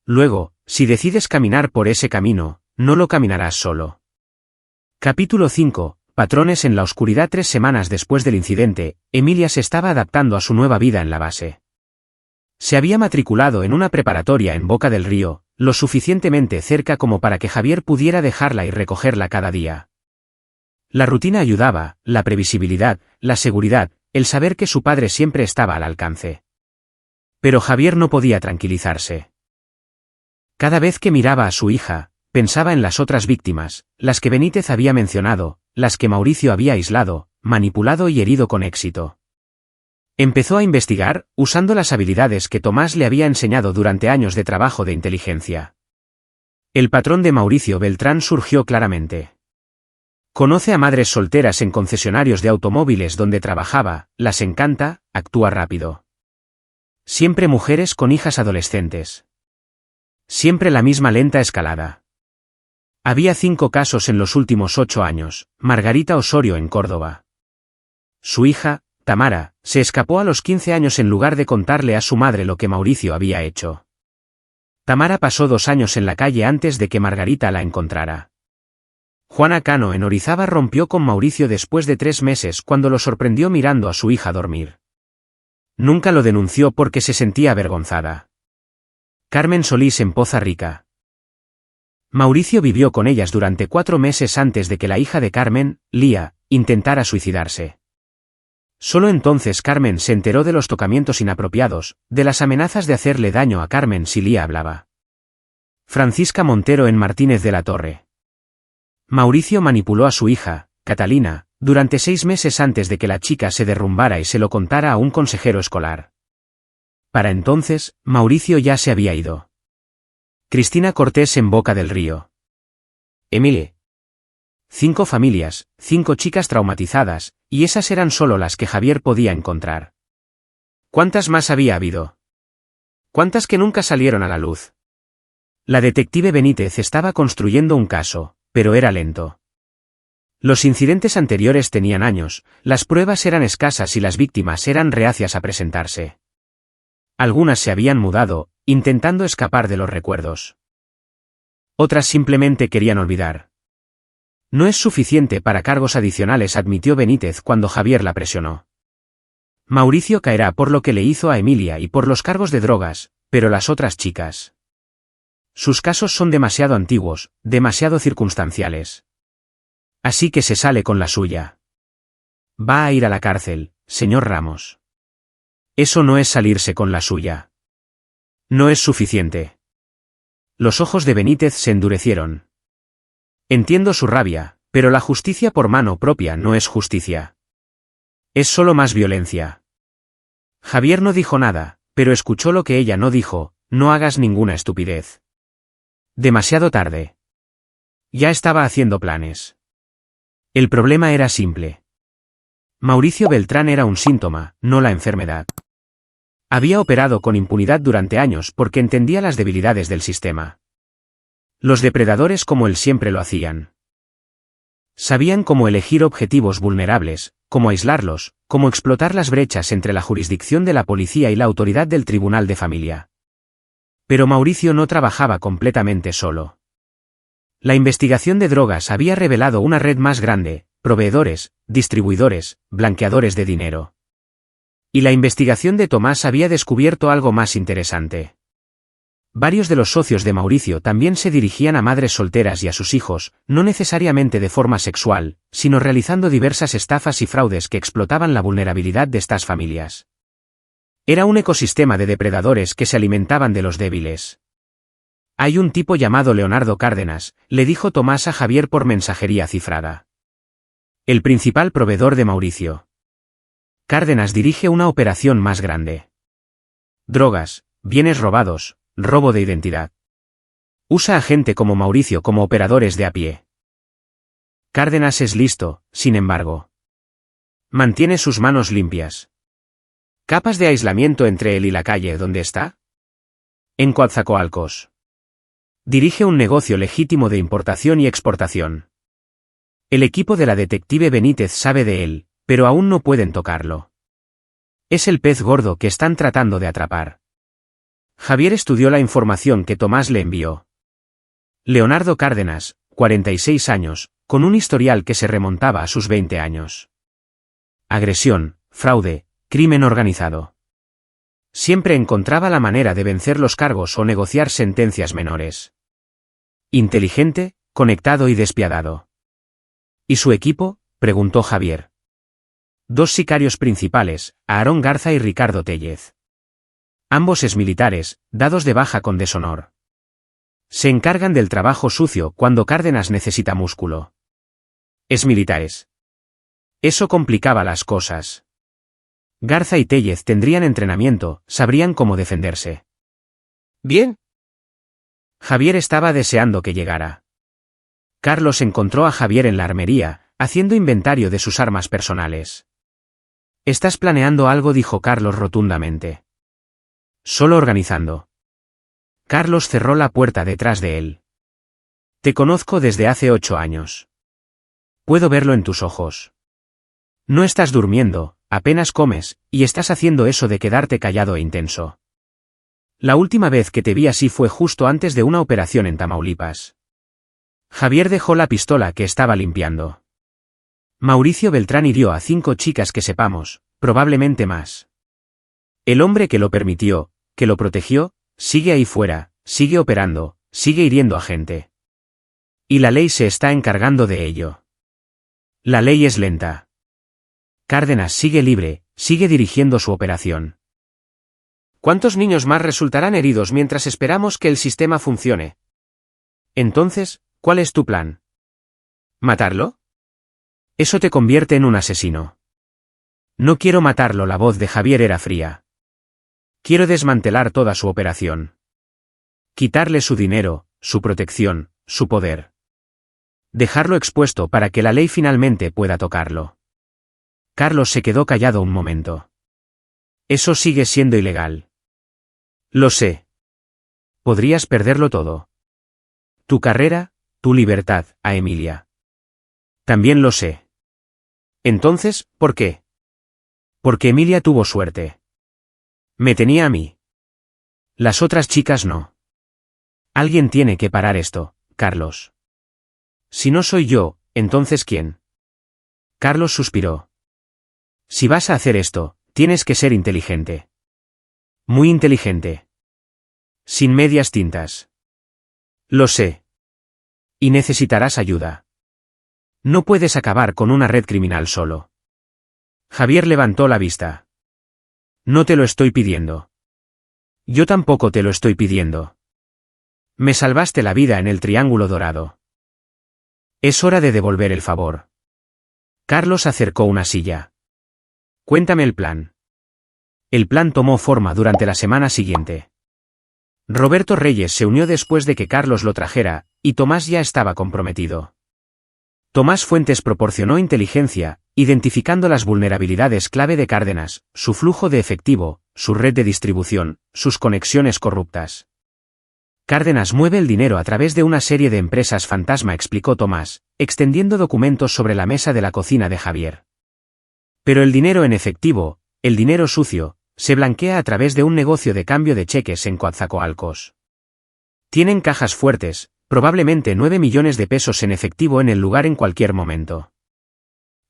Luego, si decides caminar por ese camino, no lo caminarás solo. Capítulo 5. Patrones en la oscuridad. 3 semanas después del incidente, Emilia se estaba adaptando a su nueva vida en la base. Se había matriculado en una preparatoria en Boca del Río, lo suficientemente cerca como para que Javier pudiera dejarla y recogerla cada día. La rutina ayudaba, la previsibilidad, la seguridad, el saber que su padre siempre estaba al alcance. Pero Javier no podía tranquilizarse. Cada vez que miraba a su hija, pensaba en las otras víctimas, las que Benítez había mencionado, las que Mauricio había aislado, manipulado y herido con éxito. Empezó a investigar, usando las habilidades que Tomás le había enseñado durante años de trabajo de inteligencia. El patrón de Mauricio Beltrán surgió claramente. Conoce a madres solteras en concesionarios de automóviles donde trabajaba, las encanta, actúa rápido. Siempre mujeres con hijas adolescentes. Siempre la misma lenta escalada. Había 5 casos en los últimos 8 años, Margarita Osorio en Córdoba. Su hija, Tamara, se escapó a los 15 años en lugar de contarle a su madre lo que Mauricio había hecho. Tamara pasó 2 años en la calle antes de que Margarita la encontrara. Juana Cano en Orizaba rompió con Mauricio después de 3 meses cuando lo sorprendió mirando a su hija dormir. Nunca lo denunció porque se sentía avergonzada. Carmen Solís en Poza Rica. Mauricio vivió con ellas durante 4 meses antes de que la hija de Carmen, Lía, intentara suicidarse. Solo entonces Carmen se enteró de los tocamientos inapropiados, de las amenazas de hacerle daño a Carmen si Lía hablaba. Francisca Montero en Martínez de la Torre. Mauricio manipuló a su hija, Catalina, durante 6 meses antes de que la chica se derrumbara y se lo contara a un consejero escolar. Para entonces, Mauricio ya se había ido. Cristina Cortés en Boca del Río. Emilie. 5 familias, 5 chicas traumatizadas, y esas eran solo las que Javier podía encontrar. ¿Cuántas más había habido? ¿Cuántas que nunca salieron a la luz? La detective Benítez estaba construyendo un caso, pero era lento. Los incidentes anteriores tenían años, las pruebas eran escasas y las víctimas eran reacias a presentarse. Algunas se habían mudado, intentando escapar de los recuerdos. Otras simplemente querían olvidar. No es suficiente para cargos adicionales, admitió Benítez cuando Javier la presionó. Mauricio caerá por lo que le hizo a Emilia y por los cargos de drogas, pero las otras chicas. Sus casos son demasiado antiguos, demasiado circunstanciales. Así que se sale con la suya. Va a ir a la cárcel, señor Ramos. Eso no es salirse con la suya. No es suficiente. Los ojos de Benítez se endurecieron. Entiendo su rabia, pero la justicia por mano propia no es justicia. Es solo más violencia. Javier no dijo nada, pero escuchó lo que ella no dijo: no hagas ninguna estupidez. Demasiado tarde. Ya estaba haciendo planes. El problema era simple. Mauricio Beltrán era un síntoma, no la enfermedad. Había operado con impunidad durante años porque entendía las debilidades del sistema. Los depredadores como él siempre lo hacían. Sabían cómo elegir objetivos vulnerables, cómo aislarlos, cómo explotar las brechas entre la jurisdicción de la policía y la autoridad del tribunal de familia. Pero Mauricio no trabajaba completamente solo. La investigación de drogas había revelado una red más grande: proveedores, distribuidores, blanqueadores de dinero. Y la investigación de Tomás había descubierto algo más interesante. Varios de los socios de Mauricio también se dirigían a madres solteras y a sus hijos, no necesariamente de forma sexual, sino realizando diversas estafas y fraudes que explotaban la vulnerabilidad de estas familias. Era un ecosistema de depredadores que se alimentaban de los débiles. Hay un tipo llamado Leonardo Cárdenas, le dijo Tomás a Javier por mensajería cifrada. El principal proveedor de Mauricio. Cárdenas dirige una operación más grande. Drogas, bienes robados, robo de identidad. Usa a gente como Mauricio como operadores de a pie. Cárdenas es listo, sin embargo. Mantiene sus manos limpias. Capas de aislamiento entre él y la calle donde está. En Coatzacoalcos. Dirige un negocio legítimo de importación y exportación. El equipo de la detective Benítez sabe de él, pero aún no pueden tocarlo. Es el pez gordo que están tratando de atrapar. Javier estudió la información que Tomás le envió. Leonardo Cárdenas, 46 años, con un historial que se remontaba a sus 20 años. Agresión, fraude, crimen organizado. Siempre encontraba la manera de vencer los cargos o negociar sentencias menores. Inteligente, conectado y despiadado. ¿Y su equipo?, preguntó Javier. 2 sicarios principales, Aarón Garza y Ricardo Tellez. Ambos exmilitares, dados de baja con deshonor. Se encargan del trabajo sucio cuando Cárdenas necesita músculo. Exmilitares. Eso complicaba las cosas. Garza y Tellez tendrían entrenamiento, sabrían cómo defenderse. Bien. Javier estaba deseando que llegara. Carlos encontró a Javier en la armería, haciendo inventario de sus armas personales. «¿Estás planeando algo?», dijo Carlos rotundamente. «Solo organizando». Carlos cerró la puerta detrás de él. «Te conozco desde hace 8 años. Puedo verlo en tus ojos. No estás durmiendo, apenas comes, y estás haciendo eso de quedarte callado e intenso. La última vez que te vi así fue justo antes de una operación en Tamaulipas». Javier dejó la pistola que estaba limpiando. Mauricio Beltrán hirió a 5 chicas que sepamos, probablemente más. El hombre que lo permitió, que lo protegió, sigue ahí fuera, sigue operando, sigue hiriendo a gente. Y la ley se está encargando de ello. La ley es lenta. Cárdenas sigue libre, sigue dirigiendo su operación. ¿Cuántos niños más resultarán heridos mientras esperamos que el sistema funcione? Entonces, ¿cuál es tu plan? ¿Matarlo? Eso te convierte en un asesino. No quiero matarlo, la voz de Javier era fría. Quiero desmantelar toda su operación. Quitarle su dinero, su protección, su poder. Dejarlo expuesto para que la ley finalmente pueda tocarlo. Carlos se quedó callado un momento. Eso sigue siendo ilegal. Lo sé. Podrías perderlo todo. Tu carrera, tu libertad, a Emilia. También lo sé. Entonces, ¿por qué? Porque Emilia tuvo suerte. Me tenía a mí. Las otras chicas no. Alguien tiene que parar esto, Carlos. Si no soy yo, entonces ¿quién? Carlos suspiró. Si vas a hacer esto, tienes que ser inteligente. Muy inteligente. Sin medias tintas. Lo sé. Y necesitarás ayuda. No puedes acabar con una red criminal solo. Javier levantó la vista. No te lo estoy pidiendo. Yo tampoco te lo estoy pidiendo. Me salvaste la vida en el Triángulo Dorado. Es hora de devolver el favor. Carlos acercó una silla. Cuéntame el plan. El plan tomó forma durante la semana siguiente. Roberto Reyes se unió después de que Carlos lo trajera, y Tomás ya estaba comprometido. Tomás Fuentes proporcionó inteligencia, identificando las vulnerabilidades clave de Cárdenas, su flujo de efectivo, su red de distribución, sus conexiones corruptas. Cárdenas mueve el dinero a través de una serie de empresas fantasma, explicó Tomás, extendiendo documentos sobre la mesa de la cocina de Javier. Pero el dinero en efectivo, el dinero sucio, se blanquea a través de un negocio de cambio de cheques en Coatzacoalcos. Tienen cajas fuertes, probablemente 9 millones de pesos en efectivo en el lugar en cualquier momento.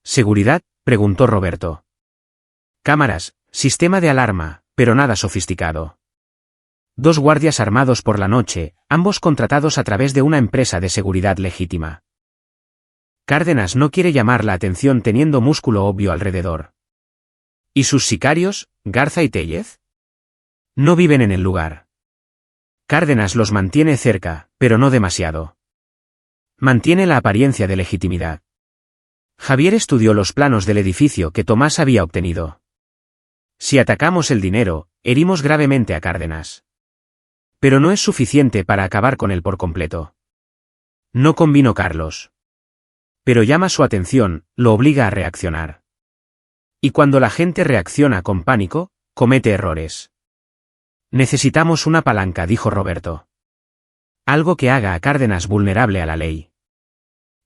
¿Seguridad?, preguntó Roberto. Cámaras, sistema de alarma, pero nada sofisticado. 2 guardias armados por la noche, ambos contratados a través de una empresa de seguridad legítima. Cárdenas no quiere llamar la atención teniendo músculo obvio alrededor. ¿Y sus sicarios, Garza y Tellez? No viven en el lugar. Cárdenas los mantiene cerca, pero no demasiado. Mantiene la apariencia de legitimidad. Javier estudió los planos del edificio que Tomás había obtenido. Si atacamos el dinero, herimos gravemente a Cárdenas. Pero no es suficiente para acabar con él por completo. No convino Carlos. Pero llama su atención, lo obliga a reaccionar. Y cuando la gente reacciona con pánico, comete errores. Necesitamos una palanca, dijo Roberto. Algo que haga a Cárdenas vulnerable a la ley.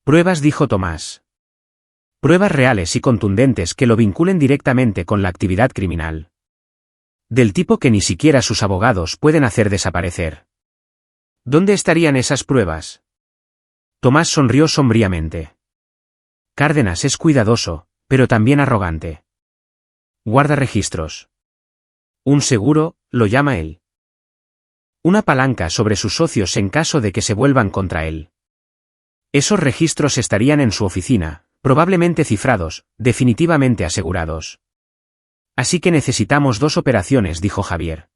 Pruebas, dijo Tomás. Pruebas reales y contundentes que lo vinculen directamente con la actividad criminal. Del tipo que ni siquiera sus abogados pueden hacer desaparecer. ¿Dónde estarían esas pruebas? Tomás sonrió sombríamente. Cárdenas es cuidadoso, pero también arrogante. Guarda registros. Un seguro, lo llama él. Una palanca sobre sus socios en caso de que se vuelvan contra él. Esos registros estarían en su oficina, probablemente cifrados, definitivamente asegurados. Así que necesitamos 2 operaciones, dijo Javier.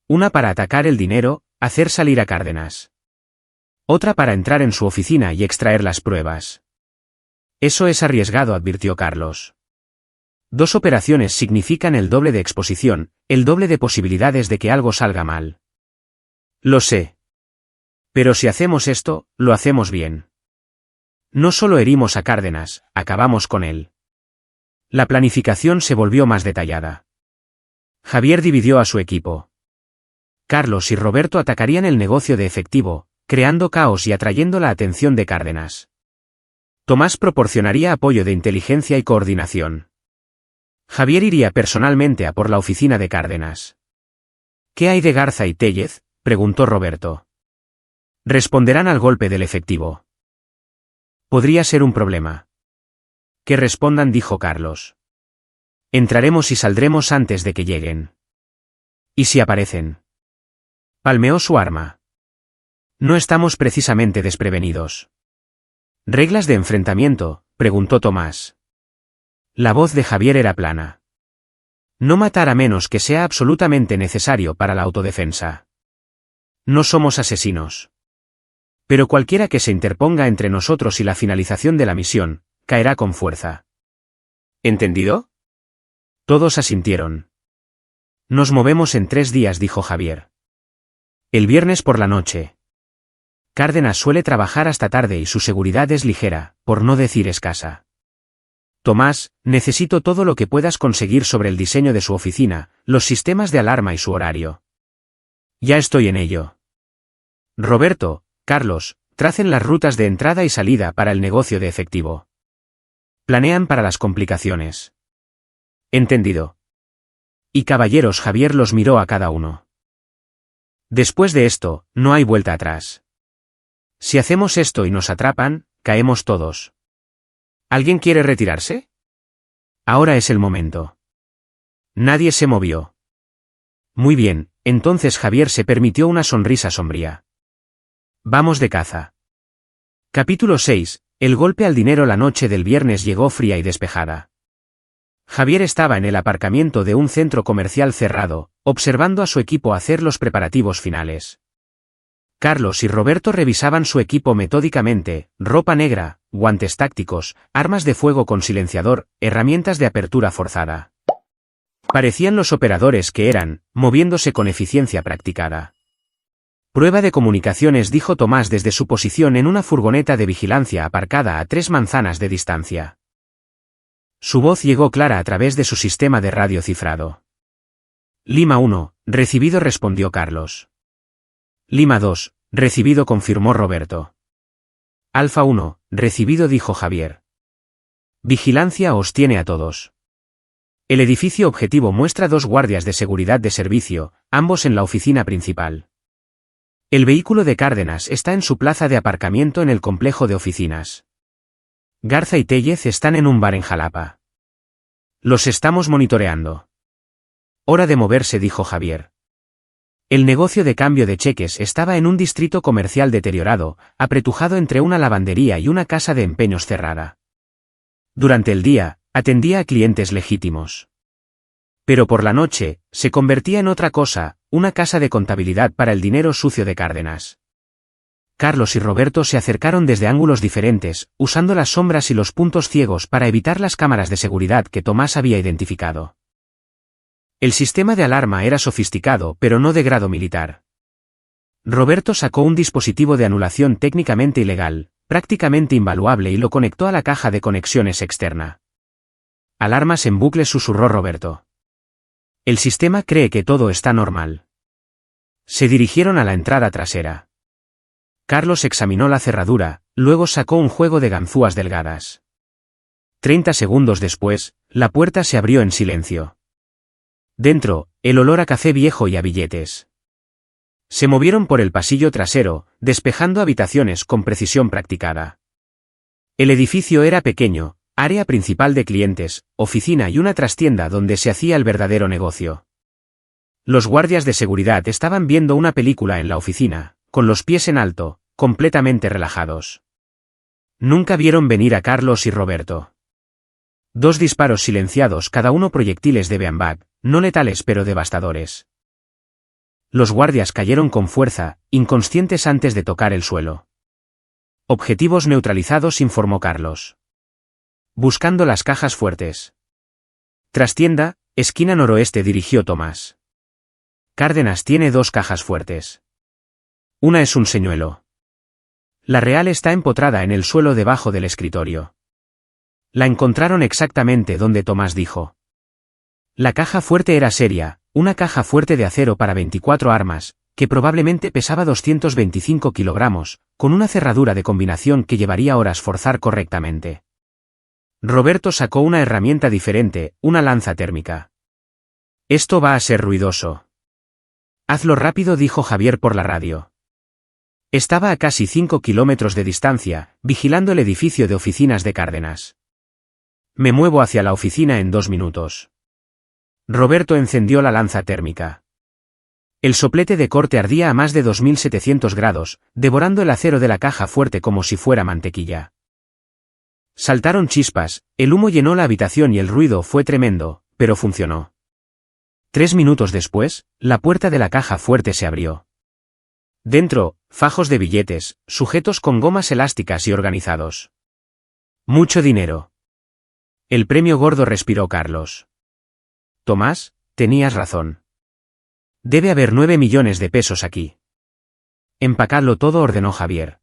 Una para atacar el dinero, hacer salir a Cárdenas. Otra para entrar en su oficina y extraer las pruebas. Eso es arriesgado, advirtió Carlos. 2 operaciones significan el doble de exposición, el doble de posibilidades de que algo salga mal. Lo sé. Pero si hacemos esto, lo hacemos bien. No solo herimos a Cárdenas, acabamos con él. La planificación se volvió más detallada. Javier dividió a su equipo. Carlos y Roberto atacarían el negocio de efectivo, creando caos y atrayendo la atención de Cárdenas. Tomás proporcionaría apoyo de inteligencia y coordinación. Javier iría personalmente a por la oficina de Cárdenas. ¿Qué hay de Garza y Tellez?, preguntó Roberto. Responderán al golpe del efectivo. Podría ser un problema. Que respondan, dijo Carlos. Entraremos y saldremos antes de que lleguen. ¿Y si aparecen? Palmeó su arma. No estamos precisamente desprevenidos. ¿Reglas de enfrentamiento?, preguntó Tomás. La voz de Javier era plana. No matar a menos que sea absolutamente necesario para la autodefensa. No somos asesinos. Pero cualquiera que se interponga entre nosotros y la finalización de la misión, caerá con fuerza. ¿Entendido? Todos asintieron. Nos movemos en 3 días, dijo Javier. El viernes por la noche. Cárdenas suele trabajar hasta tarde y su seguridad es ligera, por no decir escasa. Tomás, necesito todo lo que puedas conseguir sobre el diseño de su oficina, los sistemas de alarma y su horario. Ya estoy en ello. Roberto, Carlos, tracen las rutas de entrada y salida para el negocio de efectivo. Planean para las complicaciones. Entendido. Y caballeros, Javier los miró a cada uno. Después de esto, no hay vuelta atrás. Si hacemos esto y nos atrapan, caemos todos. ¿Alguien quiere retirarse? Ahora es el momento. Nadie se movió. Muy bien, entonces Javier se permitió una sonrisa sombría. Vamos de caza. Capítulo 6. El golpe al dinero. La noche del viernes llegó fría y despejada. Javier estaba en el aparcamiento de un centro comercial cerrado, observando a su equipo hacer los preparativos finales. Carlos y Roberto revisaban su equipo metódicamente: ropa negra, guantes tácticos, armas de fuego con silenciador, herramientas de apertura forzada. Parecían los operadores que eran, moviéndose con eficiencia practicada. Prueba de comunicaciones, dijo Tomás desde su posición en una furgoneta de vigilancia aparcada a 3 manzanas de distancia. Su voz llegó clara a través de su sistema de radio cifrado. Lima 1, recibido, respondió Carlos. Lima 2, recibido, confirmó Roberto. Alfa 1, recibido, dijo Javier. Vigilancia os tiene a todos. El edificio objetivo muestra 2 guardias de seguridad de servicio, ambos en la oficina principal. El vehículo de Cárdenas está en su plaza de aparcamiento en el complejo de oficinas. Garza y Tellez están en un bar en Jalapa. Los estamos monitoreando. Hora de moverse, dijo Javier. El negocio de cambio de cheques estaba en un distrito comercial deteriorado, apretujado entre una lavandería y una casa de empeños cerrada. Durante el día, atendía a clientes legítimos. Pero por la noche, se convertía en otra cosa, una casa de contabilidad para el dinero sucio de Cárdenas. Carlos y Roberto se acercaron desde ángulos diferentes, usando las sombras y los puntos ciegos para evitar las cámaras de seguridad que Tomás había identificado. El sistema de alarma era sofisticado, pero no de grado militar. Roberto sacó un dispositivo de anulación técnicamente ilegal, prácticamente invaluable, y lo conectó a la caja de conexiones externa. Alarmas en bucle, susurró Roberto. El sistema cree que todo está normal. Se dirigieron a la entrada trasera. Carlos examinó la cerradura, luego sacó un juego de ganzúas delgadas. 30 segundos después, la puerta se abrió en silencio. Dentro, el olor a café viejo y a billetes. Se movieron por el pasillo trasero, despejando habitaciones con precisión practicada. El edificio era pequeño, área principal de clientes, oficina y una trastienda donde se hacía el verdadero negocio. Los guardias de seguridad estaban viendo una película en la oficina, con los pies en alto, completamente relajados. Nunca vieron venir a Carlos y Roberto. 2 disparos silenciados, cada uno proyectiles de beanbag, no letales pero devastadores. Los guardias cayeron con fuerza, inconscientes antes de tocar el suelo. Objetivos neutralizados, informó Carlos. Buscando las cajas fuertes. Trastienda, esquina noroeste, dirigió Tomás. Cárdenas tiene 2 cajas fuertes. Una es un señuelo. La real está empotrada en el suelo debajo del escritorio. La encontraron exactamente donde Tomás dijo. La caja fuerte era seria, una caja fuerte de acero para 24 armas, que probablemente pesaba 225 kilogramos, con una cerradura de combinación que llevaría horas forzar correctamente. Roberto sacó una herramienta diferente, una lanza térmica. Esto va a ser ruidoso. Hazlo rápido, dijo Javier por la radio. Estaba a casi 5 kilómetros de distancia, vigilando el edificio de oficinas de Cárdenas. Me muevo hacia la oficina en 2 minutos. Roberto encendió la lanza térmica. El soplete de corte ardía a más de 2700 grados, devorando el acero de la caja fuerte como si fuera mantequilla. Saltaron chispas, el humo llenó la habitación y el ruido fue tremendo, pero funcionó. 3 minutos después, la puerta de la caja fuerte se abrió. Dentro, fajos de billetes, sujetos con gomas elásticas y organizados. Mucho dinero. El premio gordo, respiró Carlos. Tomás, tenías razón. Debe haber 9 millones de pesos aquí. Empacadlo todo, ordenó Javier.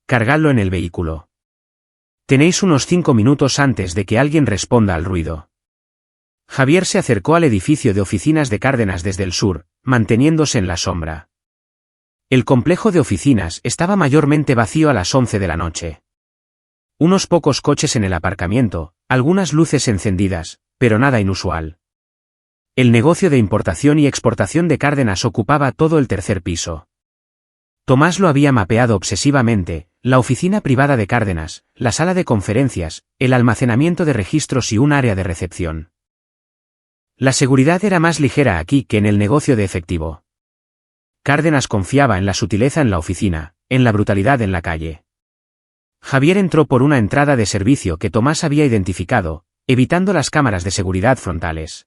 Cargadlo en el vehículo. Tenéis unos 5 minutos antes de que alguien responda al ruido. Javier se acercó al edificio de oficinas de Cárdenas desde el sur, manteniéndose en la sombra. El complejo de oficinas estaba mayormente vacío a las 11 de la noche. Unos pocos coches en el aparcamiento, algunas luces encendidas, pero nada inusual. El negocio de importación y exportación de Cárdenas ocupaba todo el 3er piso. Tomás lo había mapeado obsesivamente: la oficina privada de Cárdenas, la sala de conferencias, el almacenamiento de registros y un área de recepción. La seguridad era más ligera aquí que en el negocio de efectivo. Cárdenas confiaba en la sutileza en la oficina, en la brutalidad en la calle. Javier entró por una entrada de servicio que Tomás había identificado, evitando las cámaras de seguridad frontales.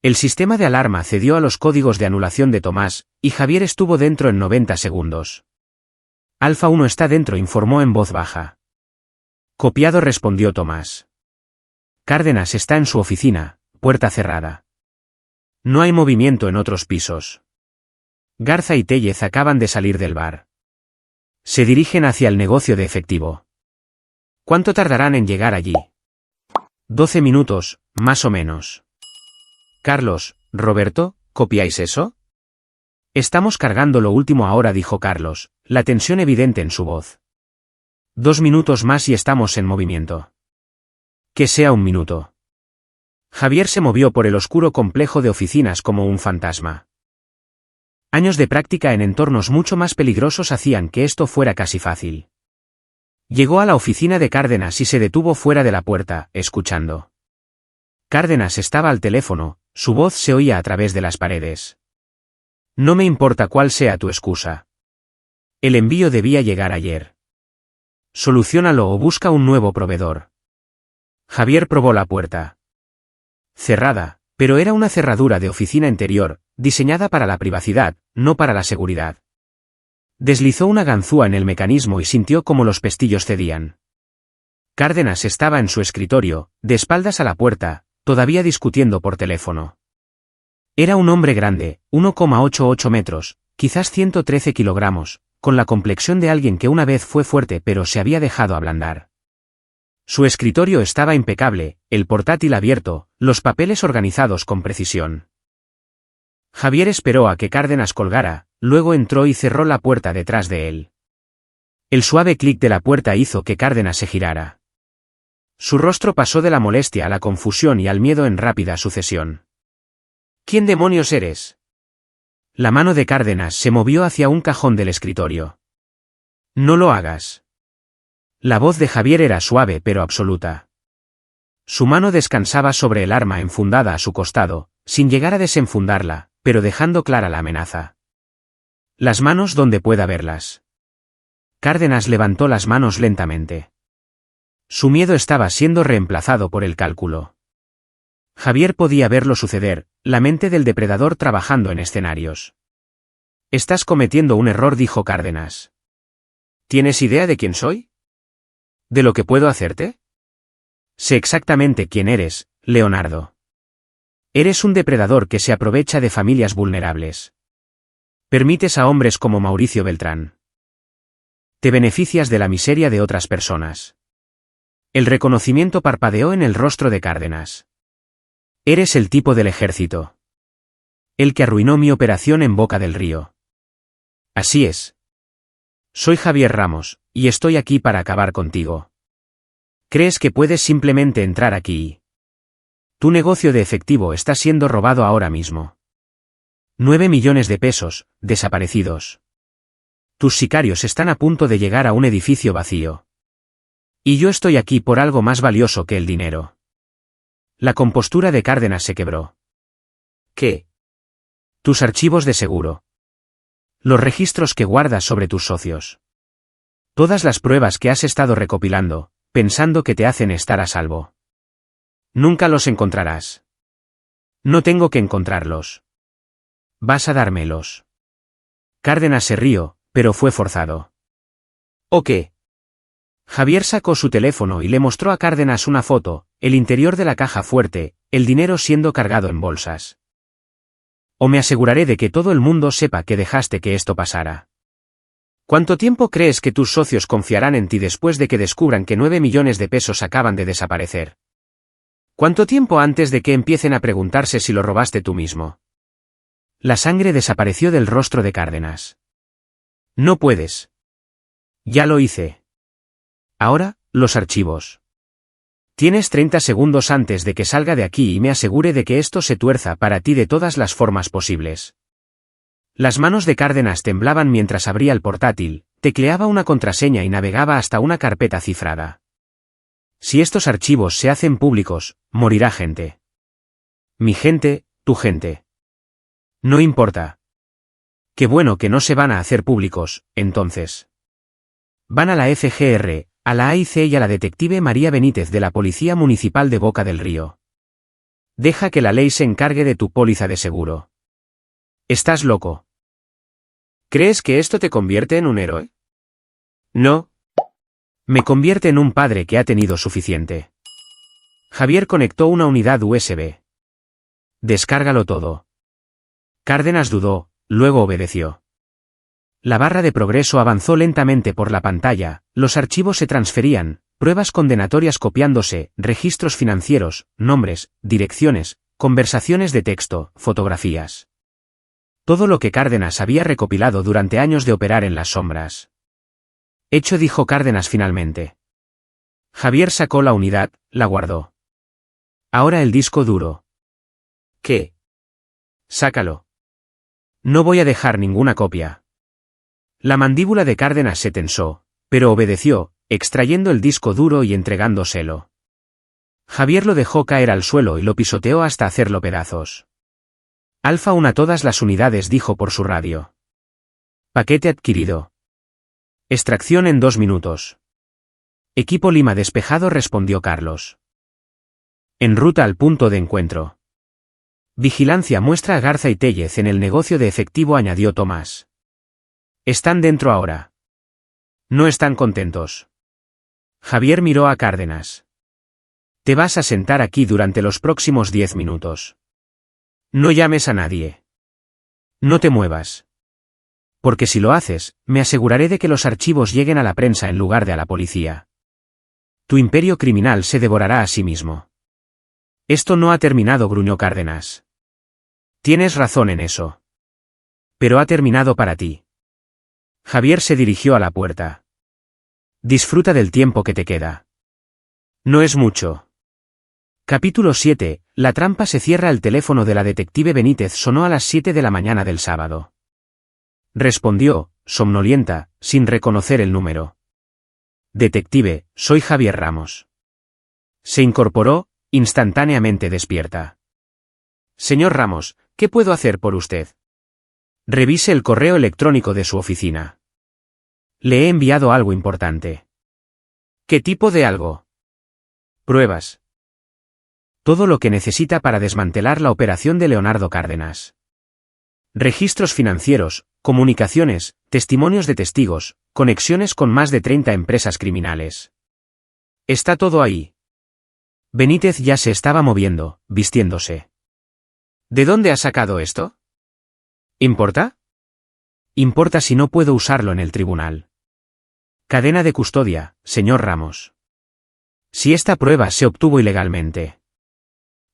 El sistema de alarma cedió a los códigos de anulación de Tomás, y Javier estuvo dentro en 90 segundos. Alfa 1 está dentro, informó en voz baja. Copiado, respondió Tomás. Cárdenas está en su oficina, puerta cerrada. No hay movimiento en otros pisos. Garza y Tellez acaban de salir del bar. Se dirigen hacia el negocio de efectivo. ¿Cuánto tardarán en llegar allí? 12 minutos, más o menos. Carlos, Roberto, ¿copiáis eso? Estamos cargando lo último ahora, dijo Carlos, la tensión evidente en su voz. 2 minutos más y estamos en movimiento. Que sea 1 minuto. Javier se movió por el oscuro complejo de oficinas como un fantasma. Años de práctica en entornos mucho más peligrosos hacían que esto fuera casi fácil. Llegó a la oficina de Cárdenas y se detuvo fuera de la puerta, escuchando. Cárdenas estaba al teléfono, su voz se oía a través de las paredes. No me importa cuál sea tu excusa. El envío debía llegar ayer. Soluciónalo o busca un nuevo proveedor. Javier probó la puerta. Cerrada, pero era una cerradura de oficina interior, diseñada para la privacidad, no para la seguridad. Deslizó una ganzúa en el mecanismo y sintió como los pestillos cedían. Cárdenas estaba en su escritorio, de espaldas a la puerta, todavía discutiendo por teléfono. Era un hombre grande, 1,88 metros, quizás 113 kilogramos, con la complexión de alguien que una vez fue fuerte pero se había dejado ablandar. Su escritorio estaba impecable, el portátil abierto, los papeles organizados con precisión. Javier esperó a que Cárdenas colgara, luego entró y cerró la puerta detrás de él. El suave clic de la puerta hizo que Cárdenas se girara. Su rostro pasó de la molestia a la confusión y al miedo en rápida sucesión. ¿Quién demonios eres? La mano de Cárdenas se movió hacia un cajón del escritorio. No lo hagas. La voz de Javier era suave pero absoluta. Su mano descansaba sobre el arma enfundada a su costado, sin llegar a desenfundarla, pero dejando clara la amenaza. Las manos donde pueda verlas. Cárdenas levantó las manos lentamente. Su miedo estaba siendo reemplazado por el cálculo. Javier podía verlo suceder, la mente del depredador trabajando en escenarios. Estás cometiendo un error, dijo Cárdenas. ¿Tienes idea de quién soy? ¿De lo que puedo hacerte? Sé exactamente quién eres, Leonardo. Eres un depredador que se aprovecha de familias vulnerables. Permites a hombres como Mauricio Beltrán. Te beneficias de la miseria de otras personas. El reconocimiento parpadeó en el rostro de Cárdenas. Eres el tipo del ejército. El que arruinó mi operación en Boca del Río. Así es. Soy Javier Ramos, y estoy aquí para acabar contigo. ¿Crees que puedes simplemente entrar aquí y... Tu negocio de efectivo está siendo robado ahora mismo. 9 millones de pesos, desaparecidos. Tus sicarios están a punto de llegar a un edificio vacío. Y yo estoy aquí por algo más valioso que el dinero. La compostura de Cárdenas se quebró. ¿Qué? Tus archivos de seguro. Los registros que guardas sobre tus socios. Todas las pruebas que has estado recopilando, pensando que te hacen estar a salvo. Nunca los encontrarás. No tengo que encontrarlos. Vas a dármelos. Cárdenas se rió, pero fue forzado. ¿O qué? Javier sacó su teléfono y le mostró a Cárdenas una foto, el interior de la caja fuerte, el dinero siendo cargado en bolsas. O me aseguraré de que todo el mundo sepa que dejaste que esto pasara. ¿Cuánto tiempo crees que tus socios confiarán en ti después de que descubran que 9 millones de pesos acaban de desaparecer? ¿Cuánto tiempo antes de que empiecen a preguntarse si lo robaste tú mismo? La sangre desapareció del rostro de Cárdenas. No puedes. Ya lo hice. Ahora, los archivos. Tienes 30 segundos antes de que salga de aquí y me asegure de que esto se tuerza para ti de todas las formas posibles. Las manos de Cárdenas temblaban mientras abría el portátil, tecleaba una contraseña y navegaba hasta una carpeta cifrada. Si estos archivos se hacen públicos, morirá gente. Mi gente, tu gente. No importa. Qué bueno que no se van a hacer públicos, entonces. Van a la FGR, a la AIC y a la detective María Benítez de la Policía Municipal de Boca del Río. Deja que la ley se encargue de tu póliza de seguro. Estás loco. ¿Crees que esto te convierte en un héroe? No. Me convierte en un padre que ha tenido suficiente. Javier conectó una unidad USB. Descárgalo todo. Cárdenas dudó, luego obedeció. La barra de progreso avanzó lentamente por la pantalla, los archivos se transferían, pruebas condenatorias copiándose, registros financieros, nombres, direcciones, conversaciones de texto, fotografías. Todo lo que Cárdenas había recopilado durante años de operar en las sombras. Hecho, dijo Cárdenas finalmente. Javier sacó la unidad, la guardó. Ahora el disco duro. ¿Qué? Sácalo. No voy a dejar ninguna copia. La mandíbula de Cárdenas se tensó, pero obedeció, extrayendo el disco duro y entregándoselo. Javier lo dejó caer al suelo y lo pisoteó hasta hacerlo pedazos. Alfa 1 a todas las unidades, dijo por su radio. Paquete adquirido. Extracción en 2 minutos. Equipo Lima despejado, respondió Carlos. En ruta al punto de encuentro. Vigilancia muestra a Garza y Tellez en el negocio de efectivo, añadió Tomás. Están dentro ahora. No están contentos. Javier miró a Cárdenas. Te vas a sentar aquí durante los próximos 10 minutos. No llames a nadie. No te muevas. Porque si lo haces, me aseguraré de que los archivos lleguen a la prensa en lugar de a la policía. Tu imperio criminal se devorará a sí mismo. Esto no ha terminado, gruñó Cárdenas. Tienes razón en eso. Pero ha terminado para ti. Javier se dirigió a la puerta. Disfruta del tiempo que te queda. No es mucho. Capítulo 7. La trampa se cierra. El teléfono de la detective Benítez sonó a las 7 de la mañana del sábado. Respondió, somnolienta, sin reconocer el número. Detective, soy Javier Ramos. Se incorporó, instantáneamente despierta. Señor Ramos, ¿qué puedo hacer por usted? Revise el correo electrónico de su oficina. Le he enviado algo importante. ¿Qué tipo de algo? Pruebas. Todo lo que necesita para desmantelar la operación de Leonardo Cárdenas. Registros financieros, comunicaciones, testimonios de testigos, conexiones con más de 30 empresas criminales. Está todo ahí. Benítez ya se estaba moviendo, vistiéndose. ¿De dónde ha sacado esto? ¿Importa? Importa si no puedo usarlo en el tribunal. Cadena de custodia, señor Ramos. Si esta prueba se obtuvo ilegalmente.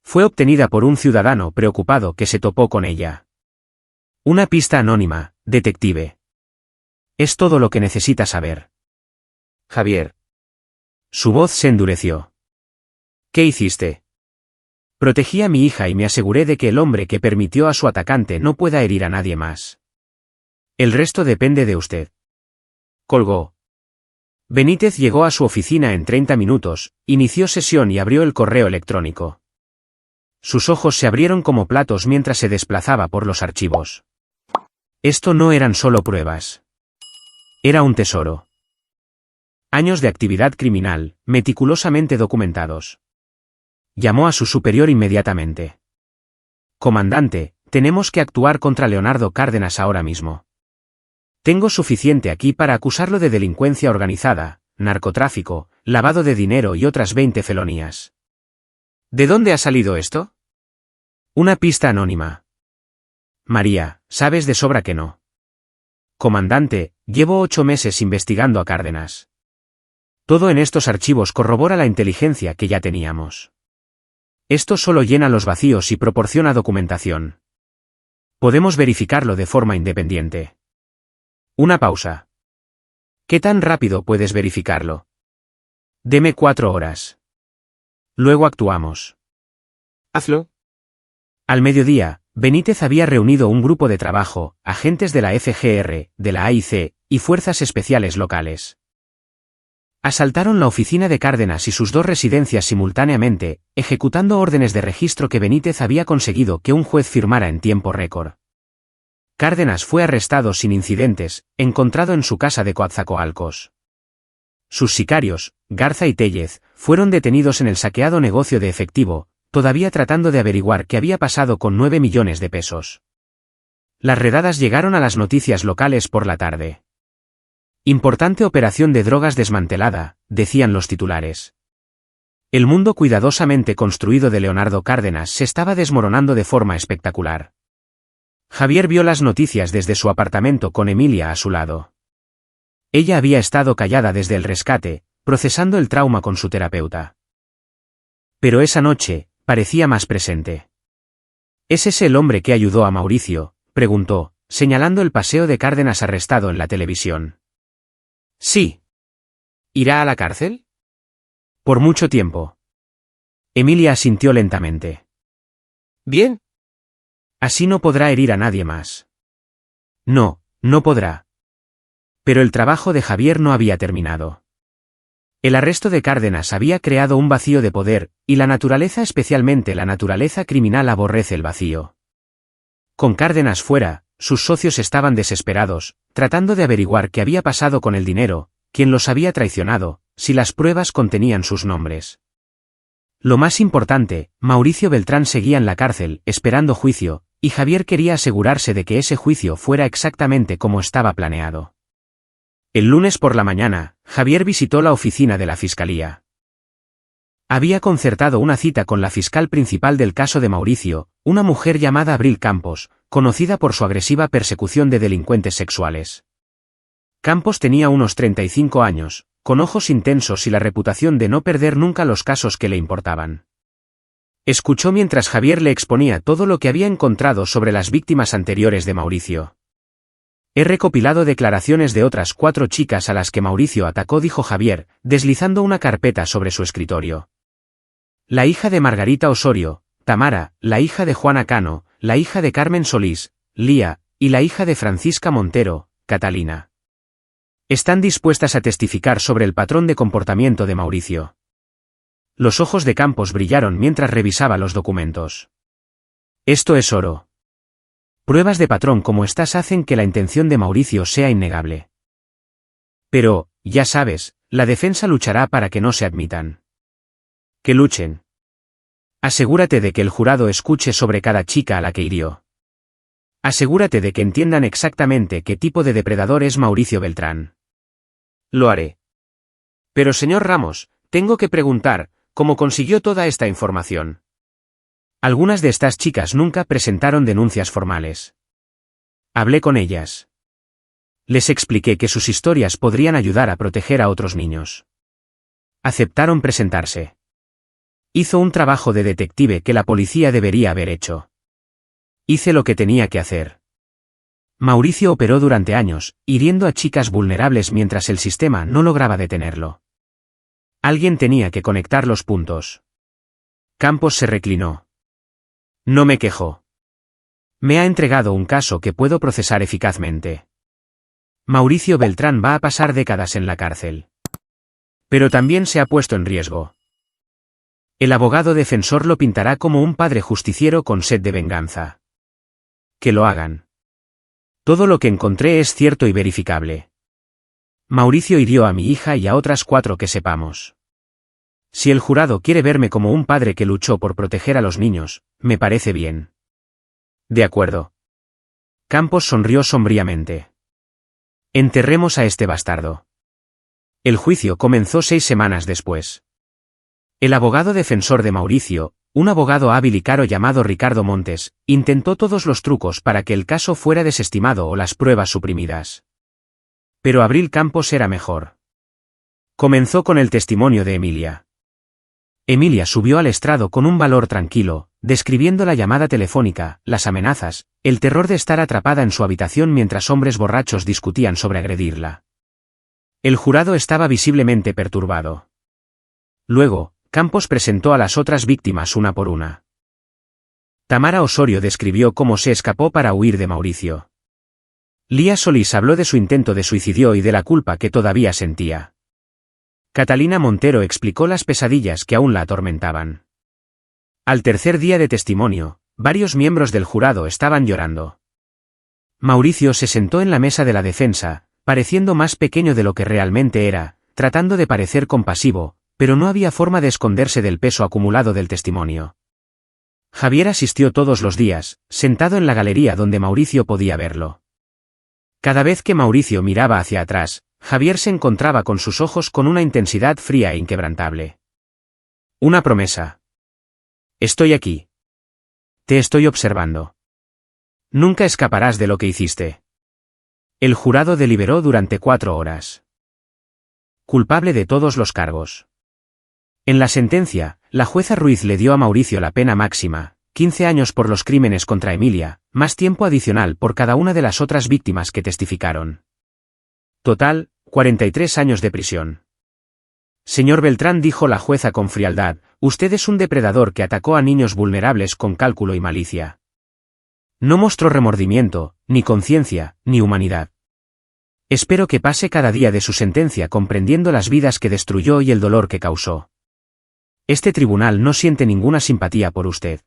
Fue obtenida por un ciudadano preocupado que se topó con ella. Una pista anónima, detective. Es todo lo que necesita saber. Javier. Su voz se endureció. ¿Qué hiciste? Protegí a mi hija y me aseguré de que el hombre que permitió a su atacante no pueda herir a nadie más. El resto depende de usted. Colgó. Benítez llegó a su oficina en 30 minutos, inició sesión y abrió el correo electrónico. Sus ojos se abrieron como platos mientras se desplazaba por los archivos. Esto no eran solo pruebas. Era un tesoro. Años de actividad criminal, meticulosamente documentados. Llamó a su superior inmediatamente. Comandante, tenemos que actuar contra Leonardo Cárdenas ahora mismo. Tengo suficiente aquí para acusarlo de delincuencia organizada, narcotráfico, lavado de dinero y otras 20 felonías. ¿De dónde ha salido esto? Una pista anónima. María, sabes de sobra que no. Comandante, llevo 8 meses investigando a Cárdenas. Todo en estos archivos corrobora la inteligencia que ya teníamos. Esto solo llena los vacíos y proporciona documentación. Podemos verificarlo de forma independiente. Una pausa. ¿Qué tan rápido puedes verificarlo? Deme 4 horas. Luego actuamos. Hazlo. Al mediodía, Benítez había reunido un grupo de trabajo, agentes de la FGR, de la AIC, y fuerzas especiales locales. Asaltaron la oficina de Cárdenas y sus 2 residencias simultáneamente, ejecutando órdenes de registro que Benítez había conseguido que un juez firmara en tiempo récord. Cárdenas fue arrestado sin incidentes, encontrado en su casa de Coatzacoalcos. Sus sicarios, Garza y Tellez, fueron detenidos en el saqueado negocio de efectivo, todavía tratando de averiguar qué había pasado con 9 millones de pesos. Las redadas llegaron a las noticias locales por la tarde. Importante operación de drogas desmantelada, decían los titulares. El mundo cuidadosamente construido de Leonardo Cárdenas se estaba desmoronando de forma espectacular. Javier vio las noticias desde su apartamento con Emilia a su lado. Ella había estado callada desde el rescate, procesando el trauma con su terapeuta. Pero esa noche, parecía más presente. ¿Es ese el hombre que ayudó a Mauricio?, preguntó, señalando el paseo de Cárdenas arrestado en la televisión. Sí. ¿Irá a la cárcel? Por mucho tiempo. Emilia asintió lentamente. Bien. Así no podrá herir a nadie más. No, no podrá. Pero el trabajo de Javier no había terminado. El arresto de Cárdenas había creado un vacío de poder, y la naturaleza, especialmente la naturaleza criminal, aborrece el vacío. Con Cárdenas fuera, sus socios estaban desesperados, tratando de averiguar qué había pasado con el dinero, quién los había traicionado, si las pruebas contenían sus nombres. Lo más importante, Mauricio Beltrán seguía en la cárcel, esperando juicio, y Javier quería asegurarse de que ese juicio fuera exactamente como estaba planeado. El lunes por la mañana, Javier visitó la oficina de la Fiscalía. Había concertado una cita con la fiscal principal del caso de Mauricio, una mujer llamada Abril Campos, conocida por su agresiva persecución de delincuentes sexuales. Campos tenía unos 35 años, con ojos intensos y la reputación de no perder nunca los casos que le importaban. Escuchó mientras Javier le exponía todo lo que había encontrado sobre las víctimas anteriores de Mauricio. He recopilado declaraciones de otras 4 chicas a las que Mauricio atacó, dijo Javier, deslizando una carpeta sobre su escritorio. La hija de Margarita Osorio, Tamara, la hija de Juana Cano, la hija de Carmen Solís, Lía, y la hija de Francisca Montero, Catalina. Están dispuestas a testificar sobre el patrón de comportamiento de Mauricio. Los ojos de Campos brillaron mientras revisaba los documentos. Esto es oro. Pruebas de patrón como estas hacen que la intención de Mauricio sea innegable. Pero, ya sabes, la defensa luchará para que no se admitan. Que luchen. Asegúrate de que el jurado escuche sobre cada chica a la que hirió. Asegúrate de que entiendan exactamente qué tipo de depredador es Mauricio Beltrán. Lo haré. Pero señor Ramos, tengo que preguntar, ¿cómo consiguió toda esta información? Algunas de estas chicas nunca presentaron denuncias formales. Hablé con ellas. Les expliqué que sus historias podrían ayudar a proteger a otros niños. Aceptaron presentarse. Hizo un trabajo de detective que la policía debería haber hecho. Hice lo que tenía que hacer. Mauricio operó durante años, hiriendo a chicas vulnerables mientras el sistema no lograba detenerlo. Alguien tenía que conectar los puntos. Campos se reclinó. No me quejo. Me ha entregado un caso que puedo procesar eficazmente. Mauricio Beltrán va a pasar décadas en la cárcel. Pero también se ha puesto en riesgo. El abogado defensor lo pintará como un padre justiciero con sed de venganza. Que lo hagan. Todo lo que encontré es cierto y verificable. Mauricio hirió a mi hija y a otras 4 que sepamos. Si el jurado quiere verme como un padre que luchó por proteger a los niños, me parece bien. De acuerdo. Campos sonrió sombríamente. Enterremos a este bastardo. El juicio comenzó 6 semanas después. El abogado defensor de Mauricio, un abogado hábil y caro llamado Ricardo Montes, intentó todos los trucos para que el caso fuera desestimado o las pruebas suprimidas. Pero Abril Campos era mejor. Comenzó con el testimonio de Emilia. Emilia subió al estrado con un valor tranquilo, describiendo la llamada telefónica, las amenazas, el terror de estar atrapada en su habitación mientras hombres borrachos discutían sobre agredirla. El jurado estaba visiblemente perturbado. Luego, Campos presentó a las otras víctimas una por una. Tamara Osorio describió cómo se escapó para huir de Mauricio. Lía Solís habló de su intento de suicidio y de la culpa que todavía sentía. Catalina Montero explicó las pesadillas que aún la atormentaban. Al tercer día de testimonio, varios miembros del jurado estaban llorando. Mauricio se sentó en la mesa de la defensa, pareciendo más pequeño de lo que realmente era, tratando de parecer compasivo, pero no había forma de esconderse del peso acumulado del testimonio. Javier asistió todos los días, sentado en la galería donde Mauricio podía verlo. Cada vez que Mauricio miraba hacia atrás, Javier se encontraba con sus ojos con una intensidad fría e inquebrantable. Una promesa. Estoy aquí. Te estoy observando. Nunca escaparás de lo que hiciste. El jurado deliberó durante 4 horas. Culpable de todos los cargos. En la sentencia, la jueza Ruiz le dio a Mauricio la pena máxima, 15 años por los crímenes contra Emilia, más tiempo adicional por cada una de las otras víctimas que testificaron. Total, 43 años de prisión. Señor Beltrán, dijo la jueza con frialdad, usted es un depredador que atacó a niños vulnerables con cálculo y malicia. No mostró remordimiento, ni conciencia, ni humanidad. Espero que pase cada día de su sentencia comprendiendo las vidas que destruyó y el dolor que causó. Este tribunal no siente ninguna simpatía por usted.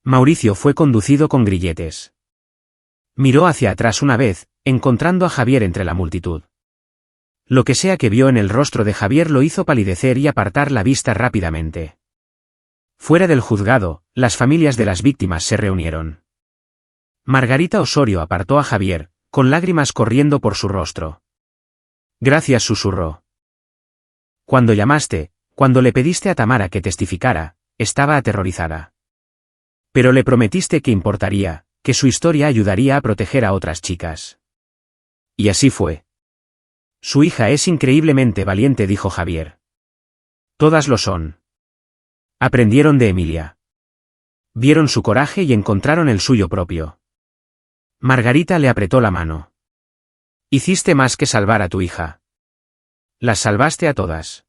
Mauricio fue conducido con grilletes. Miró hacia atrás una vez, encontrando a Javier entre la multitud. Lo que sea que vio en el rostro de Javier lo hizo palidecer y apartar la vista rápidamente. Fuera del juzgado, las familias de las víctimas se reunieron. Margarita Osorio apartó a Javier, con lágrimas corriendo por su rostro. Gracias, susurró. Cuando llamaste, cuando le pediste a Tamara que testificara, estaba aterrorizada. Pero le prometiste que importaría, que su historia ayudaría a proteger a otras chicas. Y así fue. Su hija es increíblemente valiente, dijo Javier. Todas lo son. Aprendieron de Emilia. Vieron su coraje y encontraron el suyo propio. Margarita le apretó la mano. Hiciste más que salvar a tu hija. Las salvaste a todas.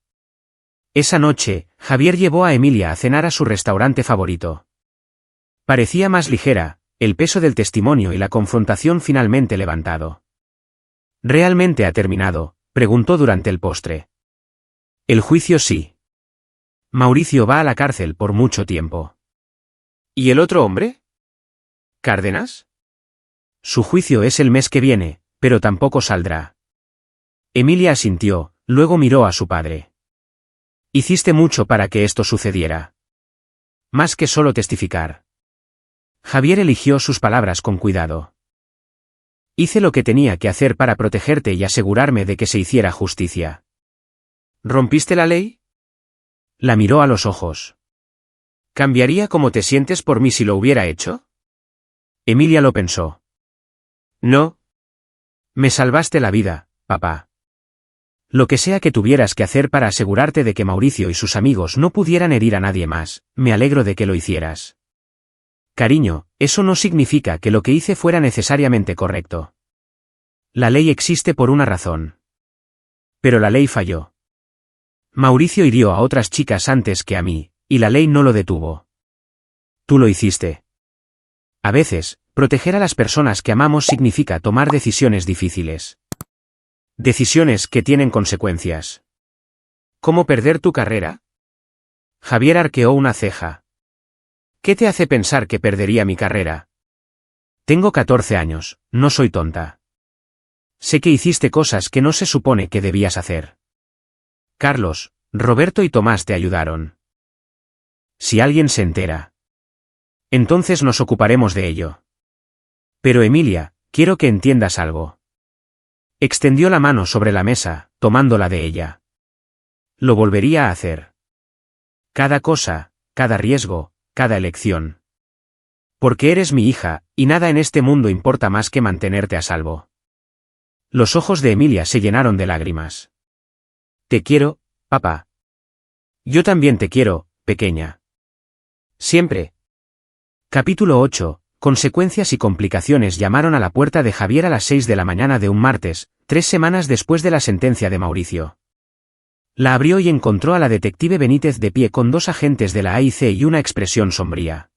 Esa noche, Javier llevó a Emilia a cenar a su restaurante favorito. Parecía más ligera, el peso del testimonio y la confrontación finalmente levantado. ¿Realmente ha terminado?, preguntó durante el postre. El juicio sí. Mauricio va a la cárcel por mucho tiempo. ¿Y el otro hombre? ¿Cárdenas? Su juicio es el mes que viene, pero tampoco saldrá. Emilia asintió, luego miró a su padre. Hiciste mucho para que esto sucediera. Más que solo testificar. Javier eligió sus palabras con cuidado. Hice lo que tenía que hacer para protegerte y asegurarme de que se hiciera justicia. ¿Rompiste la ley? La miró a los ojos. ¿Cambiaría cómo te sientes por mí si lo hubiera hecho? Emilia lo pensó. No. Me salvaste la vida, papá. Lo que sea que tuvieras que hacer para asegurarte de que Mauricio y sus amigos no pudieran herir a nadie más, me alegro de que lo hicieras. Cariño, eso no significa que lo que hice fuera necesariamente correcto. La ley existe por una razón. Pero la ley falló. Mauricio hirió a otras chicas antes que a mí, y la ley no lo detuvo. Tú lo hiciste. A veces, proteger a las personas que amamos significa tomar decisiones difíciles. Decisiones que tienen consecuencias. ¿Cómo perder tu carrera? Javier arqueó una ceja. ¿Qué te hace pensar que perdería mi carrera? Tengo 14 años, no soy tonta. Sé que hiciste cosas que no se supone que debías hacer. Carlos, Roberto y Tomás te ayudaron. Si alguien se entera, entonces nos ocuparemos de ello. Pero Emilia, quiero que entiendas algo. Extendió la mano sobre la mesa, tomándola de ella. Lo volvería a hacer. Cada cosa, cada riesgo, cada elección. Porque eres mi hija, y nada en este mundo importa más que mantenerte a salvo. Los ojos de Emilia se llenaron de lágrimas. Te quiero, papá. Yo también te quiero, pequeña. Siempre. Capítulo 8. Consecuencias y complicaciones. Llamaron a la puerta de Javier a las 6 de la mañana de un martes, 3 semanas después de la sentencia de Mauricio. La abrió y encontró a la detective Benítez de pie con 2 agentes de la AIC y una expresión sombría.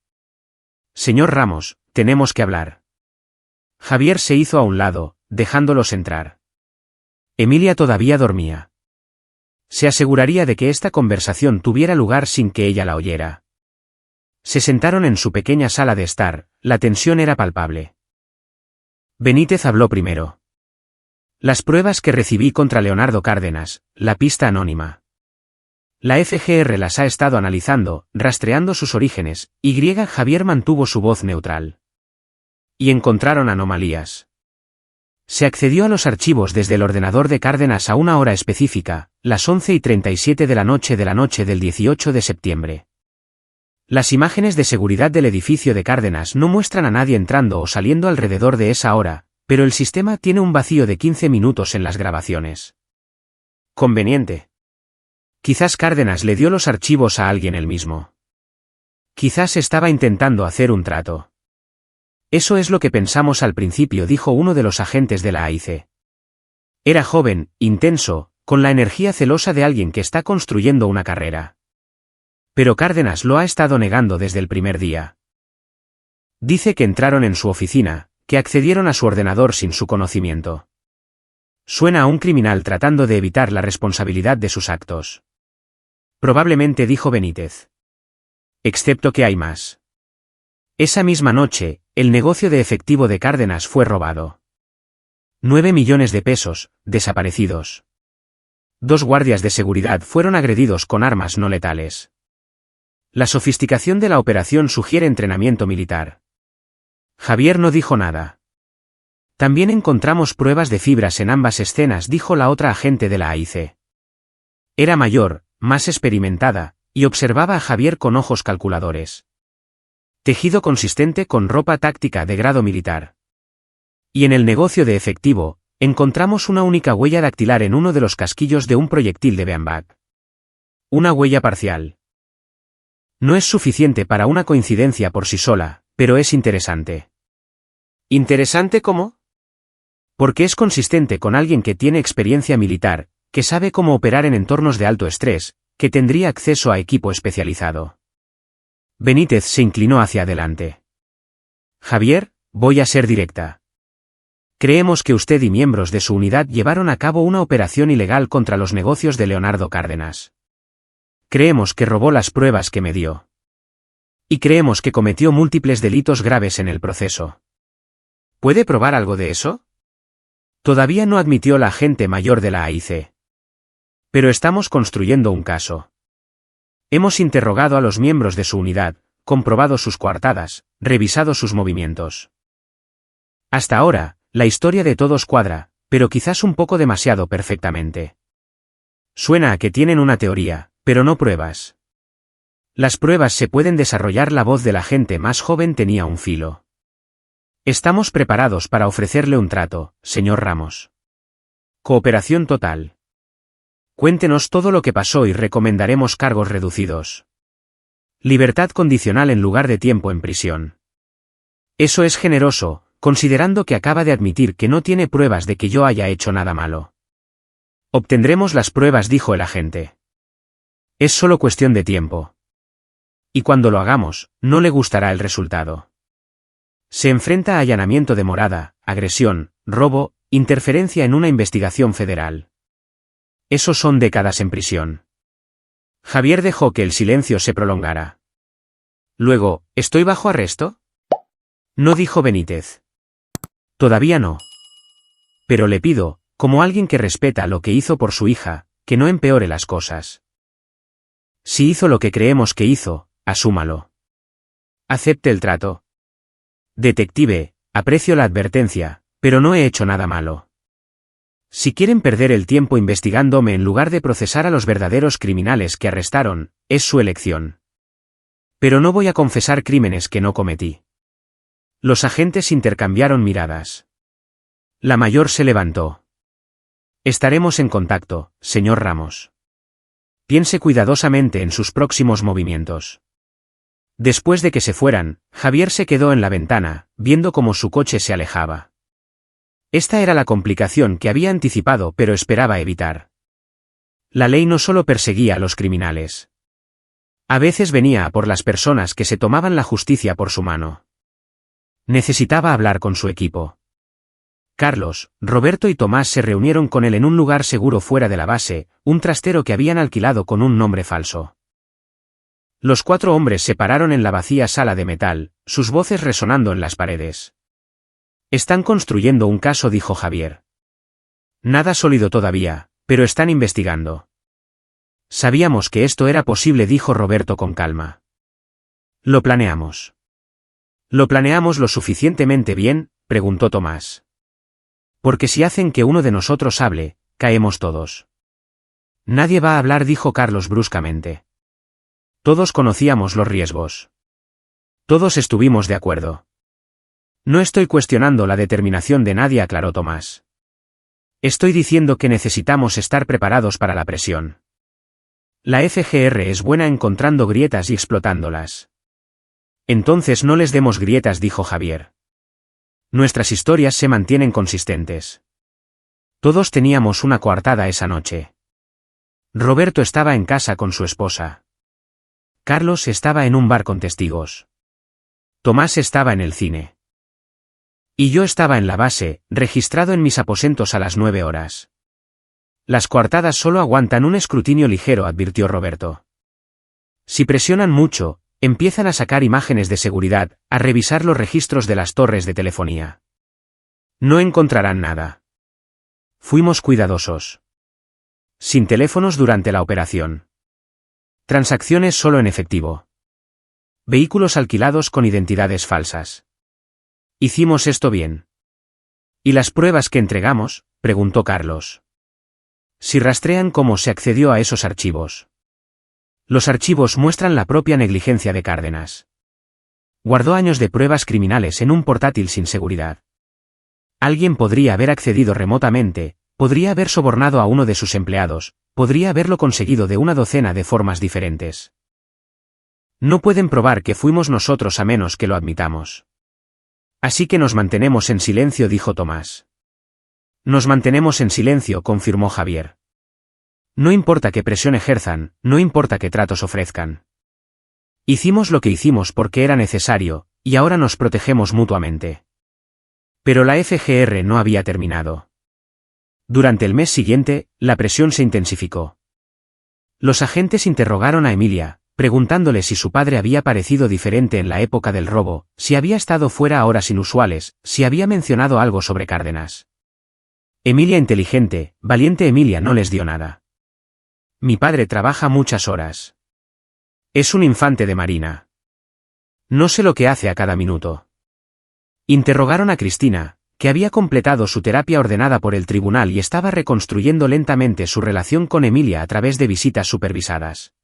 Señor Ramos, tenemos que hablar. Javier se hizo a un lado, dejándolos entrar. Emilia todavía dormía. Se aseguraría de que esta conversación tuviera lugar sin que ella la oyera. Se sentaron en su pequeña sala de estar, la tensión era palpable. Benítez habló primero. Las pruebas que recibí contra Leonardo Cárdenas, la pista anónima. La FGR las ha estado analizando, rastreando sus orígenes, y Javier mantuvo su voz neutral. Y encontraron anomalías. Se accedió a los archivos desde el ordenador de Cárdenas a una hora específica, las 11:37 de la noche del 18 de septiembre. Las imágenes de seguridad del edificio de Cárdenas no muestran a nadie entrando o saliendo alrededor de esa hora, pero el sistema tiene un vacío de 15 minutos en las grabaciones. Conveniente. Quizás Cárdenas le dio los archivos a alguien él mismo. Quizás estaba intentando hacer un trato. Eso es lo que pensamos al principio, dijo uno de los agentes de la AIC. Era joven, intenso, con la energía celosa de alguien que está construyendo una carrera. Pero Cárdenas lo ha estado negando desde el primer día. Dice que entraron en su oficina, que accedieron a su ordenador sin su conocimiento. Suena a un criminal tratando de evitar la responsabilidad de sus actos. Probablemente, dijo Benítez. Excepto que hay más. Esa misma noche, el negocio de efectivo de Cárdenas fue robado. 9 millones de pesos, desaparecidos. 2 guardias de seguridad fueron agredidos con armas no letales. La sofisticación de la operación sugiere entrenamiento militar. Javier no dijo nada. También encontramos pruebas de fibras en ambas escenas, dijo la otra agente de la AIC. Era mayor, más experimentada, y observaba a Javier con ojos calculadores. Tejido consistente con ropa táctica de grado militar. Y en el negocio de efectivo, encontramos una única huella dactilar en uno de los casquillos de un proyectil de beanbag. Una huella parcial. No es suficiente para una coincidencia por sí sola, pero es interesante. ¿Interesante cómo? Porque es consistente con alguien que tiene experiencia militar, que sabe cómo operar en entornos de alto estrés, que tendría acceso a equipo especializado. Benítez se inclinó hacia adelante. Javier, voy a ser directa. Creemos que usted y miembros de su unidad llevaron a cabo una operación ilegal contra los negocios de Leonardo Cárdenas. Creemos que robó las pruebas que me dio. Y creemos que cometió múltiples delitos graves en el proceso. ¿Puede probar algo de eso? Todavía no admitió la agente mayor de la AIC. Pero estamos construyendo un caso. Hemos interrogado a los miembros de su unidad, comprobado sus coartadas, revisado sus movimientos. Hasta ahora, la historia de todos cuadra, pero quizás un poco demasiado perfectamente. Suena a que tienen una teoría, pero no pruebas. Las pruebas se pueden desarrollar. La voz de la gente más joven tenía un filo. Estamos preparados para ofrecerle un trato, señor Ramos. Cooperación total. Cuéntenos todo lo que pasó y recomendaremos cargos reducidos. Libertad condicional en lugar de tiempo en prisión. Eso es generoso, considerando que acaba de admitir que no tiene pruebas de que yo haya hecho nada malo. Obtendremos las pruebas, dijo el agente. Es solo cuestión de tiempo. Y cuando lo hagamos, no le gustará el resultado. Se enfrenta a allanamiento de morada, agresión, robo, interferencia en una investigación federal. Eso son décadas en prisión. Javier dejó que el silencio se prolongara. Luego, ¿estoy bajo arresto? No, dijo Benítez. Todavía no. Pero le pido, como alguien que respeta lo que hizo por su hija, que no empeore las cosas. Si hizo lo que creemos que hizo, asúmalo. Acepte el trato. Detective, aprecio la advertencia, pero no he hecho nada malo. Si quieren perder el tiempo investigándome en lugar de procesar a los verdaderos criminales que arrestaron, es su elección. Pero no voy a confesar crímenes que no cometí. Los agentes intercambiaron miradas. La mayor se levantó. Estaremos en contacto, señor Ramos. Piense cuidadosamente en sus próximos movimientos. Después de que se fueran, Javier se quedó en la ventana, viendo cómo su coche se alejaba. Esta era la complicación que había anticipado pero esperaba evitar. La ley no solo perseguía a los criminales. A veces venía a por las personas que se tomaban la justicia por su mano. Necesitaba hablar con su equipo. Carlos, Roberto y Tomás se reunieron con él en un lugar seguro fuera de la base, un trastero que habían alquilado con un nombre falso. Los 4 hombres se pararon en la vacía sala de metal, sus voces resonando en las paredes. Están construyendo un caso, dijo Javier. Nada sólido todavía, pero están investigando. Sabíamos que esto era posible, dijo Roberto con calma. Lo planeamos. ¿Lo planeamos lo suficientemente bien?, preguntó Tomás. Porque si hacen que uno de nosotros hable, caemos todos. Nadie va a hablar, dijo Carlos bruscamente. Todos conocíamos los riesgos. Todos estuvimos de acuerdo. No estoy cuestionando la determinación de nadie, aclaró Tomás. Estoy diciendo que necesitamos estar preparados para la presión. La FGR es buena encontrando grietas y explotándolas. Entonces no les demos grietas, dijo Javier. Nuestras historias se mantienen consistentes. Todos teníamos una coartada esa noche. Roberto estaba en casa con su esposa. Carlos estaba en un bar con testigos. Tomás estaba en el cine. Y yo estaba en la base, registrado en mis aposentos a las 9 horas. Las coartadas solo aguantan un escrutinio ligero, advirtió Roberto. Si presionan mucho, empiezan a sacar imágenes de seguridad, a revisar los registros de las torres de telefonía. No encontrarán nada. Fuimos cuidadosos. Sin teléfonos durante la operación. Transacciones solo en efectivo. Vehículos alquilados con identidades falsas. Hicimos esto bien. ¿Y las pruebas que entregamos?, preguntó Carlos. Si rastrean cómo se accedió a esos archivos. Los archivos muestran la propia negligencia de Cárdenas. Guardó años de pruebas criminales en un portátil sin seguridad. Alguien podría haber accedido remotamente, podría haber sobornado a uno de sus empleados, podría haberlo conseguido de una docena de formas diferentes. No pueden probar que fuimos nosotros a menos que lo admitamos. Así que nos mantenemos en silencio, dijo Tomás. Nos mantenemos en silencio, confirmó Javier. No importa qué presión ejerzan, no importa qué tratos ofrezcan. Hicimos lo que hicimos porque era necesario, y ahora nos protegemos mutuamente. Pero la FGR no había terminado. Durante el mes siguiente, la presión se intensificó. Los agentes interrogaron a Emilia, preguntándole si su padre había parecido diferente en la época del robo, si había estado fuera a horas inusuales, si había mencionado algo sobre Cárdenas. Emilia, inteligente, valiente Emilia, no les dio nada. Mi padre trabaja muchas horas. Es un infante de marina. No sé lo que hace a cada minuto. Interrogaron a Cristina, que había completado su terapia ordenada por el tribunal y estaba reconstruyendo lentamente su relación con Emilia a través de visitas supervisadas.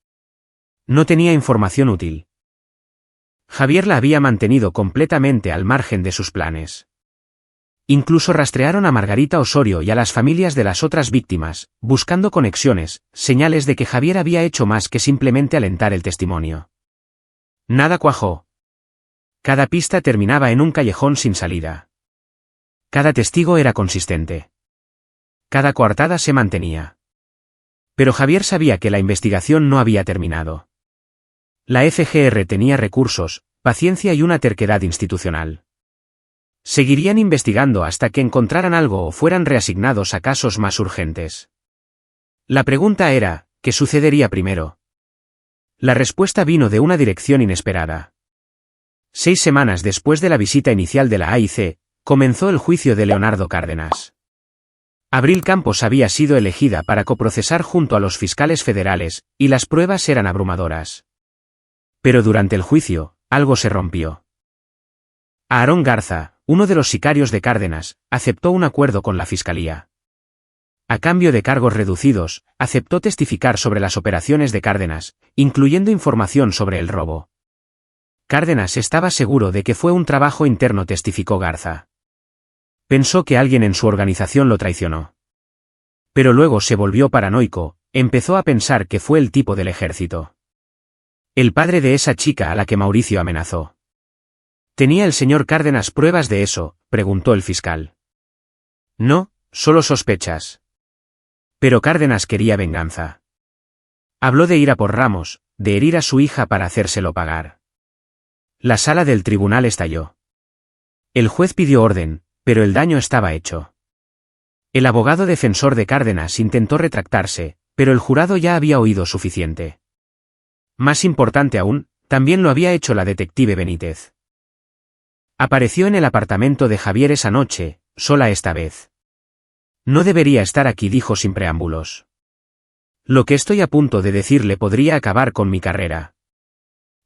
No tenía información útil. Javier la había mantenido completamente al margen de sus planes. Incluso rastrearon a Margarita Osorio y a las familias de las otras víctimas, buscando conexiones, señales de que Javier había hecho más que simplemente alentar el testimonio. Nada cuajó. Cada pista terminaba en un callejón sin salida. Cada testigo era consistente. Cada coartada se mantenía. Pero Javier sabía que la investigación no había terminado. La FGR tenía recursos, paciencia y una terquedad institucional. Seguirían investigando hasta que encontraran algo o fueran reasignados a casos más urgentes. La pregunta era, ¿qué sucedería primero? La respuesta vino de una dirección inesperada. 6 semanas después de la visita inicial de la AIC, comenzó el juicio de Leonardo Cárdenas. Abril Campos había sido elegida para coprocesar junto a los fiscales federales, y las pruebas eran abrumadoras. Pero durante el juicio, algo se rompió. Aarón Garza, uno de los sicarios de Cárdenas, aceptó un acuerdo con la fiscalía. A cambio de cargos reducidos, aceptó testificar sobre las operaciones de Cárdenas, incluyendo información sobre el robo. Cárdenas estaba seguro de que fue un trabajo interno, testificó Garza. Pensó que alguien en su organización lo traicionó. Pero luego se volvió paranoico, empezó a pensar que fue el tipo del ejército. El padre de esa chica a la que Mauricio amenazó. ¿Tenía el señor Cárdenas pruebas de eso?, preguntó el fiscal. No, solo sospechas. Pero Cárdenas quería venganza. Habló de ir a por Ramos, de herir a su hija para hacérselo pagar. La sala del tribunal estalló. El juez pidió orden, pero el daño estaba hecho. El abogado defensor de Cárdenas intentó retractarse, pero el jurado ya había oído suficiente. Más importante aún, también lo había hecho la detective Benítez. Apareció en el apartamento de Javier esa noche, sola esta vez. No debería estar aquí, dijo sin preámbulos. Lo que estoy a punto de decirle podría acabar con mi carrera.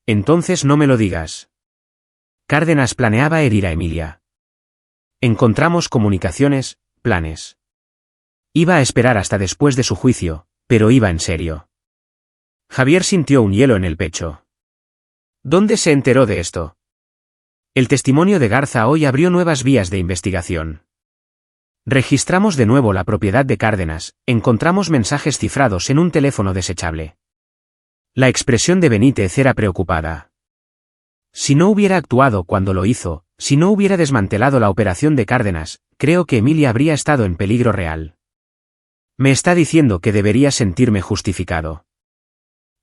Entonces no me lo digas. Cárdenas planeaba herir a Emilia. Encontramos comunicaciones, planes. Iba a esperar hasta después de su juicio, pero iba en serio. Javier sintió un hielo en el pecho. ¿Dónde se enteró de esto? El testimonio de Garza hoy abrió nuevas vías de investigación. Registramos de nuevo la propiedad de Cárdenas, encontramos mensajes cifrados en un teléfono desechable. La expresión de Benítez era preocupada. Si no hubiera actuado cuando lo hizo, si no hubiera desmantelado la operación de Cárdenas, creo que Emilia habría estado en peligro real. Me está diciendo que debería sentirme justificado.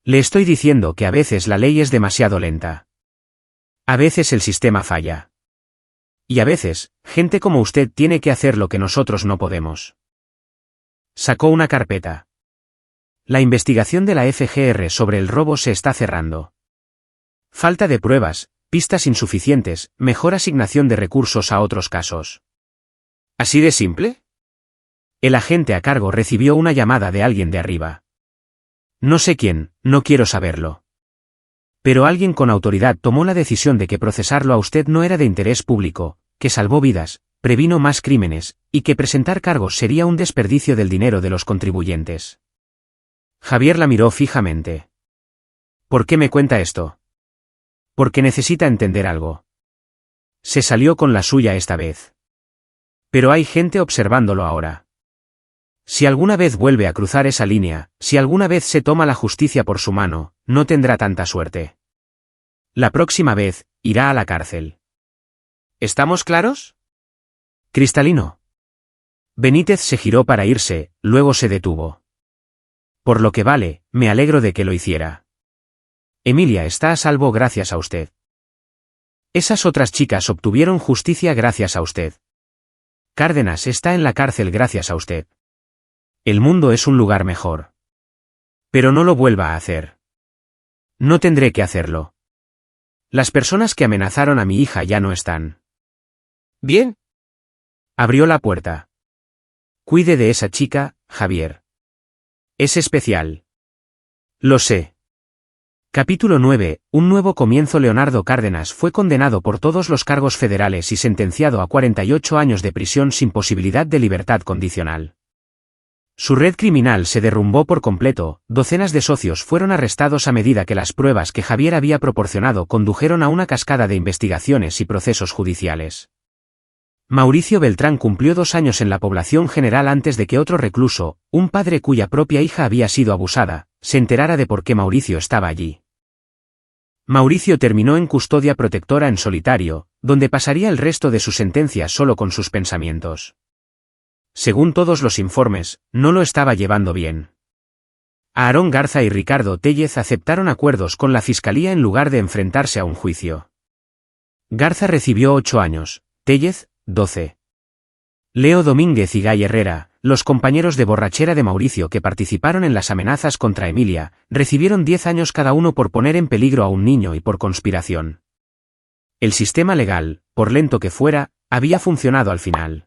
Le estoy diciendo que a veces la ley es demasiado lenta. A veces el sistema falla. Y a veces, gente como usted tiene que hacer lo que nosotros no podemos. Sacó una carpeta. La investigación de la FGR sobre el robo se está cerrando. Falta de pruebas, pistas insuficientes, mejor asignación de recursos a otros casos. ¿Así de simple? El agente a cargo recibió una llamada de alguien de arriba. No sé quién, no quiero saberlo. Pero alguien con autoridad tomó la decisión de que procesarlo a usted no era de interés público, que salvó vidas, previno más crímenes, y que presentar cargos sería un desperdicio del dinero de los contribuyentes. Javier la miró fijamente. ¿Por qué me cuenta esto? Porque necesita entender algo. Se salió con la suya esta vez. Pero hay gente observándolo ahora. Si alguna vez vuelve a cruzar esa línea, si alguna vez se toma la justicia por su mano, no tendrá tanta suerte. La próxima vez, irá a la cárcel. ¿Estamos claros? Cristalino. Benítez se giró para irse, luego se detuvo. Por lo que vale, me alegro de que lo hiciera. Emilia está a salvo gracias a usted. Esas otras chicas obtuvieron justicia gracias a usted. Cárdenas está en la cárcel gracias a usted. El mundo es un lugar mejor. Pero no lo vuelva a hacer. No tendré que hacerlo. Las personas que amenazaron a mi hija ya no están. Bien. Abrió la puerta. Cuide de esa chica, Javier. Es especial. Lo sé. Capítulo 9. Un nuevo comienzo. Leonardo Cárdenas fue condenado por todos los cargos federales y sentenciado a 48 años de prisión sin posibilidad de libertad condicional. Su red criminal se derrumbó por completo, docenas de socios fueron arrestados a medida que las pruebas que Javier había proporcionado condujeron a una cascada de investigaciones y procesos judiciales. Mauricio Beltrán cumplió 2 años en la población general antes de que otro recluso, un padre cuya propia hija había sido abusada, se enterara de por qué Mauricio estaba allí. Mauricio terminó en custodia protectora en solitario, donde pasaría el resto de su sentencia solo con sus pensamientos. Según todos los informes, no lo estaba llevando bien. Aarón Garza y Ricardo Téllez aceptaron acuerdos con la fiscalía en lugar de enfrentarse a un juicio. Garza recibió 8 años, Téllez, 12. Leo Domínguez y Gay Herrera, los compañeros de borrachera de Mauricio que participaron en las amenazas contra Emilia, recibieron 10 años cada uno por poner en peligro a un niño y por conspiración. El sistema legal, por lento que fuera, había funcionado al final.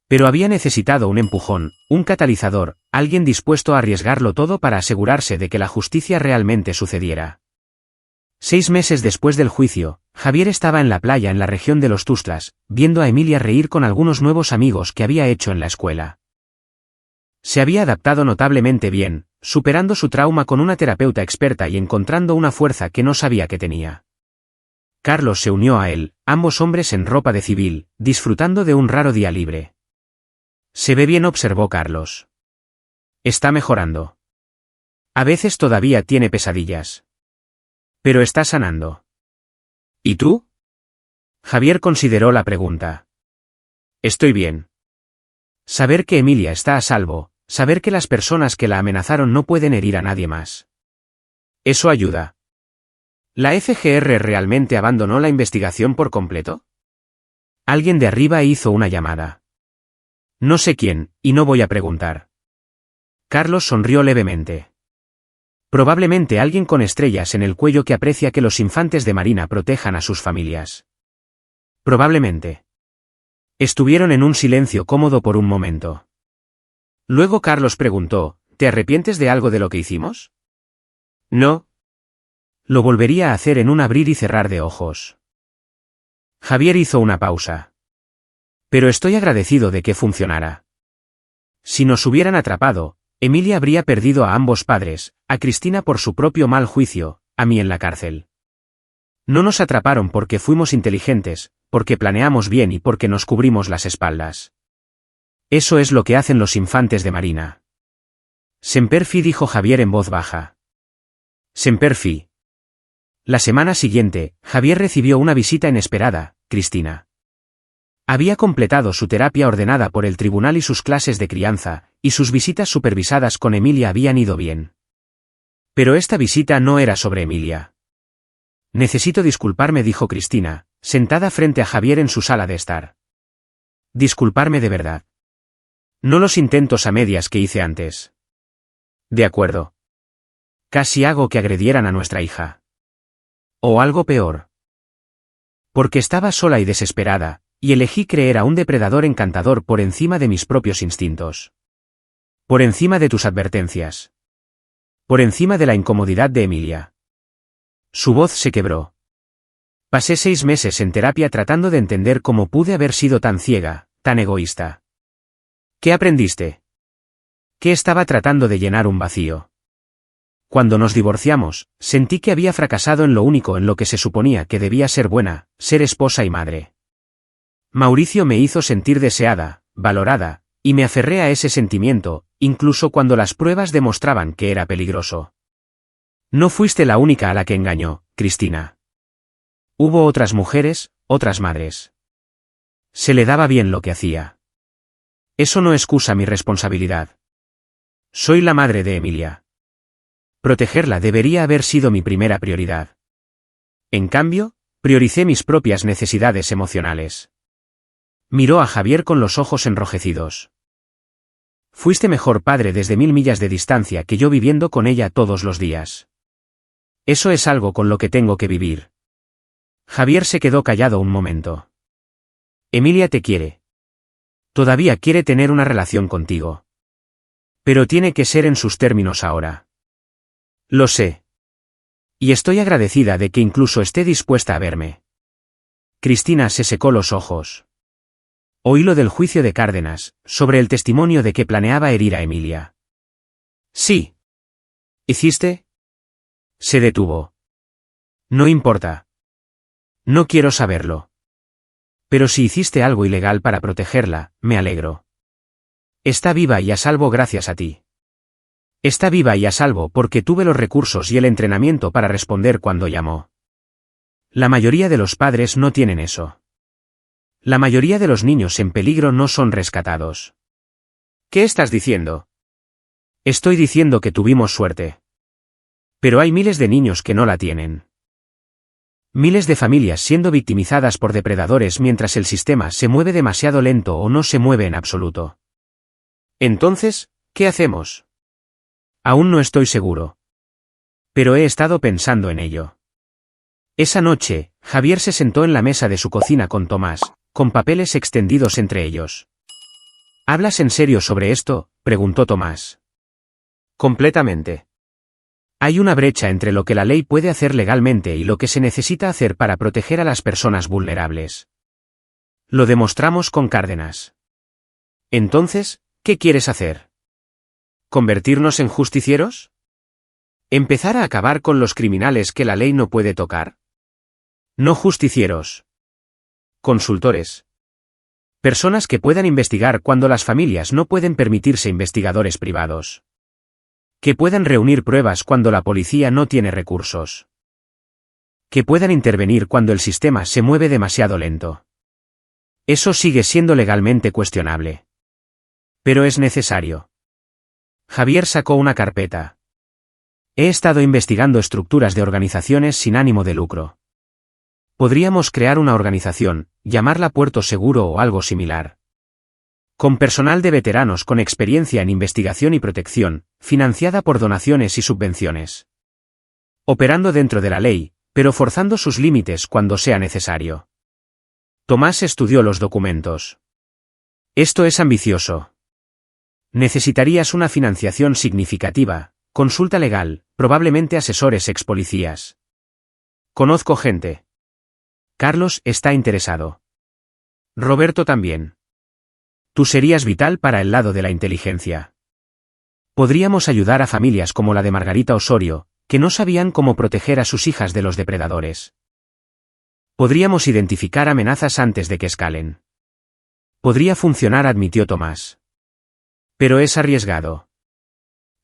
Pero había necesitado un empujón, un catalizador, alguien dispuesto a arriesgarlo todo para asegurarse de que la justicia realmente sucediera. 6 meses después del juicio, Javier estaba en la playa en la región de los Tustlas, viendo a Emilia reír con algunos nuevos amigos que había hecho en la escuela. Se había adaptado notablemente bien, superando su trauma con una terapeuta experta y encontrando una fuerza que no sabía que tenía. Carlos se unió a él, ambos hombres en ropa de civil, disfrutando de un raro día libre. Se ve bien, observó Carlos. Está mejorando. A veces todavía tiene pesadillas. Pero está sanando. ¿Y tú? Javier consideró la pregunta. Estoy bien. Saber que Emilia está a salvo, saber que las personas que la amenazaron no pueden herir a nadie más. Eso ayuda. ¿La FGR realmente abandonó la investigación por completo? Alguien de arriba hizo una llamada. No sé quién, y no voy a preguntar. Carlos sonrió levemente. Probablemente alguien con estrellas en el cuello que aprecia que los infantes de Marina protejan a sus familias. Probablemente. Estuvieron en un silencio cómodo por un momento. Luego Carlos preguntó, ¿te arrepientes de algo de lo que hicimos? No. Lo volvería a hacer en un abrir y cerrar de ojos. Javier hizo una pausa. Pero estoy agradecido de que funcionara. Si nos hubieran atrapado, Emilia habría perdido a ambos padres, a Cristina por su propio mal juicio, a mí en la cárcel. No nos atraparon porque fuimos inteligentes, porque planeamos bien y porque nos cubrimos las espaldas. Eso es lo que hacen los infantes de marina. Semperfi, dijo Javier en voz baja. Semperfi. La semana siguiente, Javier recibió una visita inesperada, Cristina. Había completado su terapia ordenada por el tribunal y sus clases de crianza, y sus visitas supervisadas con Emilia habían ido bien. Pero esta visita no era sobre Emilia. Necesito disculparme, dijo Cristina, sentada frente a Javier en su sala de estar. Disculparme de verdad. No los intentos a medias que hice antes. De acuerdo. Casi hago que agredieran a nuestra hija. O algo peor. Porque estaba sola y desesperada, y elegí creer a un depredador encantador por encima de mis propios instintos. Por encima de tus advertencias. Por encima de la incomodidad de Emilia. Su voz se quebró. Pasé 6 meses en terapia tratando de entender cómo pude haber sido tan ciega, tan egoísta. ¿Qué aprendiste? ¿Qué estaba tratando de llenar un vacío? Cuando nos divorciamos, sentí que había fracasado en lo único en lo que se suponía que debía ser buena, ser esposa y madre. Mauricio me hizo sentir deseada, valorada, y me aferré a ese sentimiento, incluso cuando las pruebas demostraban que era peligroso. No fuiste la única a la que engañó, Cristina. Hubo otras mujeres, otras madres. Se le daba bien lo que hacía. Eso no excusa mi responsabilidad. Soy la madre de Emilia. Protegerla debería haber sido mi primera prioridad. En cambio, prioricé mis propias necesidades emocionales. Miró a Javier con los ojos enrojecidos. Fuiste mejor padre desde 1000 millas de distancia que yo viviendo con ella todos los días. Eso es algo con lo que tengo que vivir. Javier se quedó callado un momento. Emilia te quiere. Todavía quiere tener una relación contigo. Pero tiene que ser en sus términos ahora. Lo sé. Y estoy agradecida de que incluso esté dispuesta a verme. Cristina se secó los ojos. Oí lo del juicio de Cárdenas, sobre el testimonio de que planeaba herir a Emilia. Sí. ¿Hiciste? Se detuvo. No importa. No quiero saberlo. Pero si hiciste algo ilegal para protegerla, me alegro. Está viva y a salvo gracias a ti. Está viva y a salvo porque tuve los recursos y el entrenamiento para responder cuando llamó. La mayoría de los padres no tienen eso. La mayoría de los niños en peligro no son rescatados. ¿Qué estás diciendo? Estoy diciendo que tuvimos suerte. Pero hay miles de niños que no la tienen. Miles de familias siendo victimizadas por depredadores mientras el sistema se mueve demasiado lento o no se mueve en absoluto. Entonces, ¿qué hacemos? Aún no estoy seguro. Pero he estado pensando en ello. Esa noche, Javier se sentó en la mesa de su cocina con Tomás, con papeles extendidos entre ellos. ¿Hablas en serio sobre esto?, preguntó Tomás. Completamente. Hay una brecha entre lo que la ley puede hacer legalmente y lo que se necesita hacer para proteger a las personas vulnerables. Lo demostramos con Cárdenas. Entonces, ¿qué quieres hacer? ¿Convertirnos en justicieros? ¿Empezar a acabar con los criminales que la ley no puede tocar? No justicieros. Consultores. Personas que puedan investigar cuando las familias no pueden permitirse investigadores privados. Que puedan reunir pruebas cuando la policía no tiene recursos. Que puedan intervenir cuando el sistema se mueve demasiado lento. Eso sigue siendo legalmente cuestionable. Pero es necesario. Javier sacó una carpeta. He estado investigando estructuras de organizaciones sin ánimo de lucro. Podríamos crear una organización, llamarla Puerto Seguro o algo similar. Con personal de veteranos con experiencia en investigación y protección, financiada por donaciones y subvenciones. Operando dentro de la ley, pero forzando sus límites cuando sea necesario. Tomás estudió los documentos. Esto es ambicioso. Necesitarías una financiación significativa, consulta legal, probablemente asesores ex policías. Conozco gente. Carlos está interesado. Roberto también. Tú serías vital para el lado de la inteligencia. Podríamos ayudar a familias como la de Margarita Osorio, que no sabían cómo proteger a sus hijas de los depredadores. Podríamos identificar amenazas antes de que escalen. Podría funcionar, admitió Tomás. Pero es arriesgado.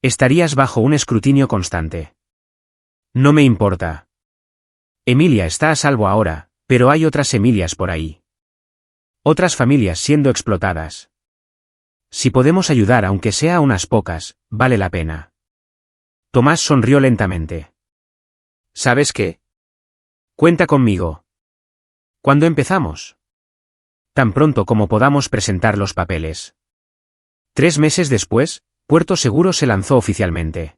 Estarías bajo un escrutinio constante. No me importa. Emilia está a salvo ahora, pero hay otras Emilias por ahí. Otras familias siendo explotadas. Si podemos ayudar aunque sea a unas pocas, vale la pena. Tomás sonrió lentamente. ¿Sabes qué? Cuenta conmigo. ¿Cuándo empezamos? Tan pronto como podamos presentar los papeles. 3 meses después, Puerto Seguro se lanzó oficialmente.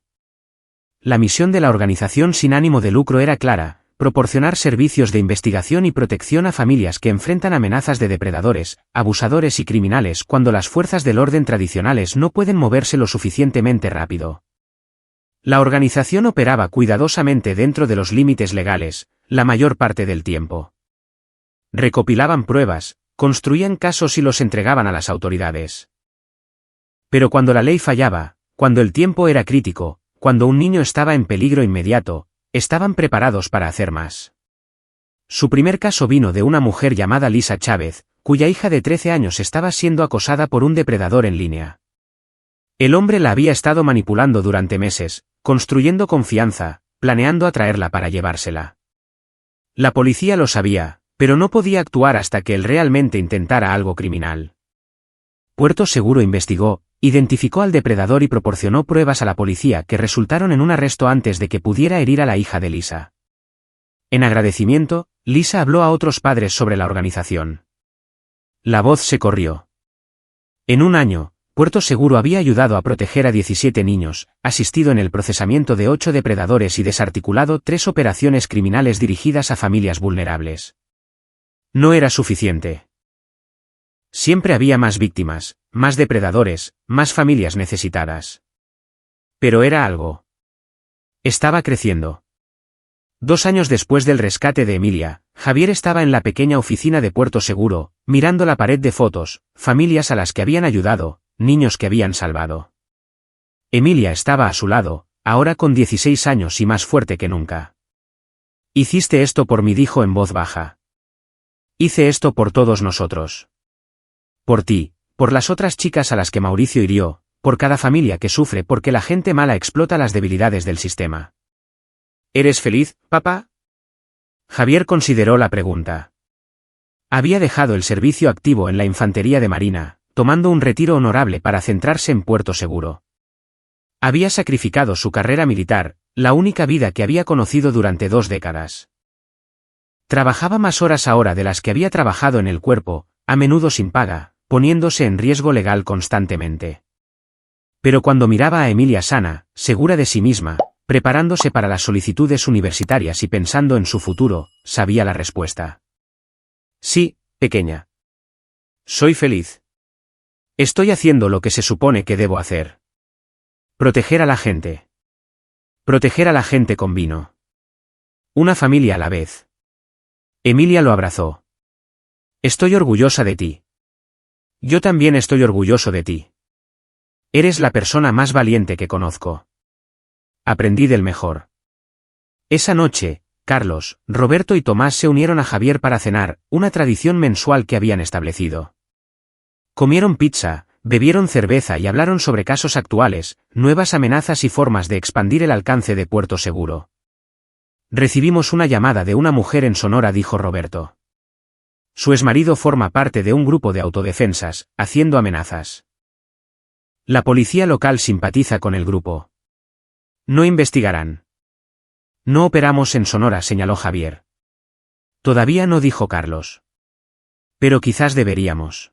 La misión de la organización sin ánimo de lucro era clara: proporcionar servicios de investigación y protección a familias que enfrentan amenazas de depredadores, abusadores y criminales cuando las fuerzas del orden tradicionales no pueden moverse lo suficientemente rápido. La organización operaba cuidadosamente dentro de los límites legales, la mayor parte del tiempo. Recopilaban pruebas, construían casos y los entregaban a las autoridades. Pero cuando la ley fallaba, cuando el tiempo era crítico, cuando un niño estaba en peligro inmediato, estaban preparados para hacer más. Su primer caso vino de una mujer llamada Lisa Chávez, cuya hija de 13 años estaba siendo acosada por un depredador en línea. El hombre la había estado manipulando durante meses, construyendo confianza, planeando atraerla para llevársela. La policía lo sabía, pero no podía actuar hasta que él realmente intentara algo criminal. Puerto Seguro investigó, identificó al depredador y proporcionó pruebas a la policía que resultaron en un arresto antes de que pudiera herir a la hija de Lisa. En agradecimiento, Lisa habló a otros padres sobre la organización. La voz se corrió. En un año, Puerto Seguro había ayudado a proteger a 17 niños, asistido en el procesamiento de 8 depredadores y desarticulado 3 operaciones criminales dirigidas a familias vulnerables. No era suficiente. Siempre había más víctimas, más depredadores, más familias necesitadas. Pero era algo. Estaba creciendo. 2 años después del rescate de Emilia, Javier estaba en la pequeña oficina de Puerto Seguro, mirando la pared de fotos, familias a las que habían ayudado, niños que habían salvado. Emilia estaba a su lado, ahora con 16 años y más fuerte que nunca. Hiciste esto por mí, dijo en voz baja. Hice esto por todos nosotros. Por ti, por las otras chicas a las que Mauricio hirió, por cada familia que sufre porque la gente mala explota las debilidades del sistema. ¿Eres feliz, papá? Javier consideró la pregunta. Había dejado el servicio activo en la infantería de Marina, tomando un retiro honorable para centrarse en Puerto Seguro. Había sacrificado su carrera militar, la única vida que había conocido durante 2 décadas. Trabajaba más horas ahora de las que había trabajado en el cuerpo, a menudo sin paga, poniéndose en riesgo legal constantemente. Pero cuando miraba a Emilia sana, segura de sí misma, preparándose para las solicitudes universitarias y pensando en su futuro, sabía la respuesta. Sí, pequeña. Soy feliz. Estoy haciendo lo que se supone que debo hacer. Proteger a la gente. Proteger a la gente con vino. Una familia a la vez. Emilia lo abrazó. Estoy orgullosa de ti. Yo también estoy orgulloso de ti. Eres la persona más valiente que conozco. Aprendí del mejor. Esa noche, Carlos, Roberto y Tomás se unieron a Javier para cenar, una tradición mensual que habían establecido. Comieron pizza, bebieron cerveza y hablaron sobre casos actuales, nuevas amenazas y formas de expandir el alcance de Puerto Seguro. Recibimos una llamada de una mujer en Sonora, dijo Roberto. Su exmarido forma parte de un grupo de autodefensas, haciendo amenazas. La policía local simpatiza con el grupo. No investigarán. No operamos en Sonora, señaló Javier. Todavía no, dijo Carlos. Pero quizás deberíamos.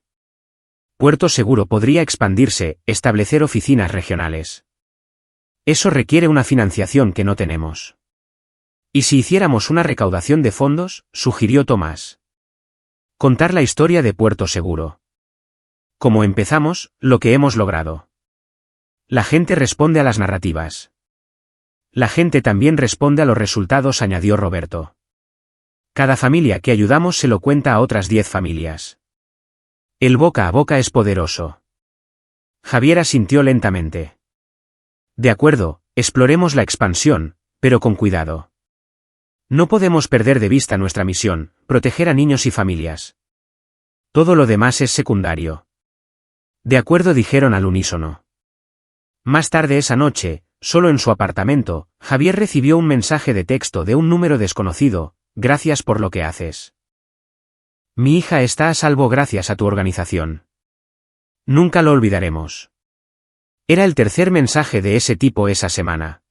Puerto Seguro podría expandirse, establecer oficinas regionales. Eso requiere una financiación que no tenemos. ¿Y si hiciéramos una recaudación de fondos?, sugirió Tomás. Contar la historia de Puerto Seguro. Cómo empezamos, lo que hemos logrado. La gente responde a las narrativas. La gente también responde a los resultados, añadió Roberto. Cada familia que ayudamos se lo cuenta a otras 10 familias. El boca a boca es poderoso. Javier asintió lentamente. De acuerdo, exploremos la expansión, pero con cuidado. No podemos perder de vista nuestra misión, proteger a niños y familias. Todo lo demás es secundario. De acuerdo, dijeron al unísono. Más tarde esa noche, solo en su apartamento, Javier recibió un mensaje de texto de un número desconocido: gracias por lo que haces. Mi hija está a salvo gracias a tu organización. Nunca lo olvidaremos. Era el tercer mensaje de ese tipo esa semana.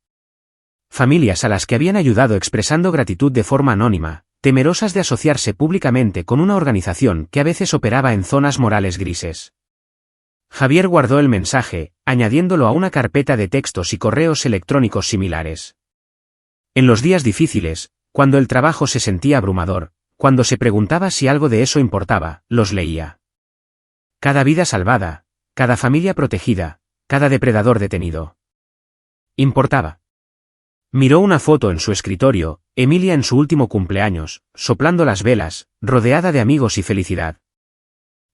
Familias a las que habían ayudado expresando gratitud de forma anónima, temerosas de asociarse públicamente con una organización que a veces operaba en zonas morales grises. Javier guardó el mensaje, añadiéndolo a una carpeta de textos y correos electrónicos similares. En los días difíciles, cuando el trabajo se sentía abrumador, cuando se preguntaba si algo de eso importaba, los leía. Cada vida salvada, cada familia protegida, cada depredador detenido. Importaba. Miró una foto en su escritorio, Emilia en su último cumpleaños, soplando las velas, rodeada de amigos y felicidad.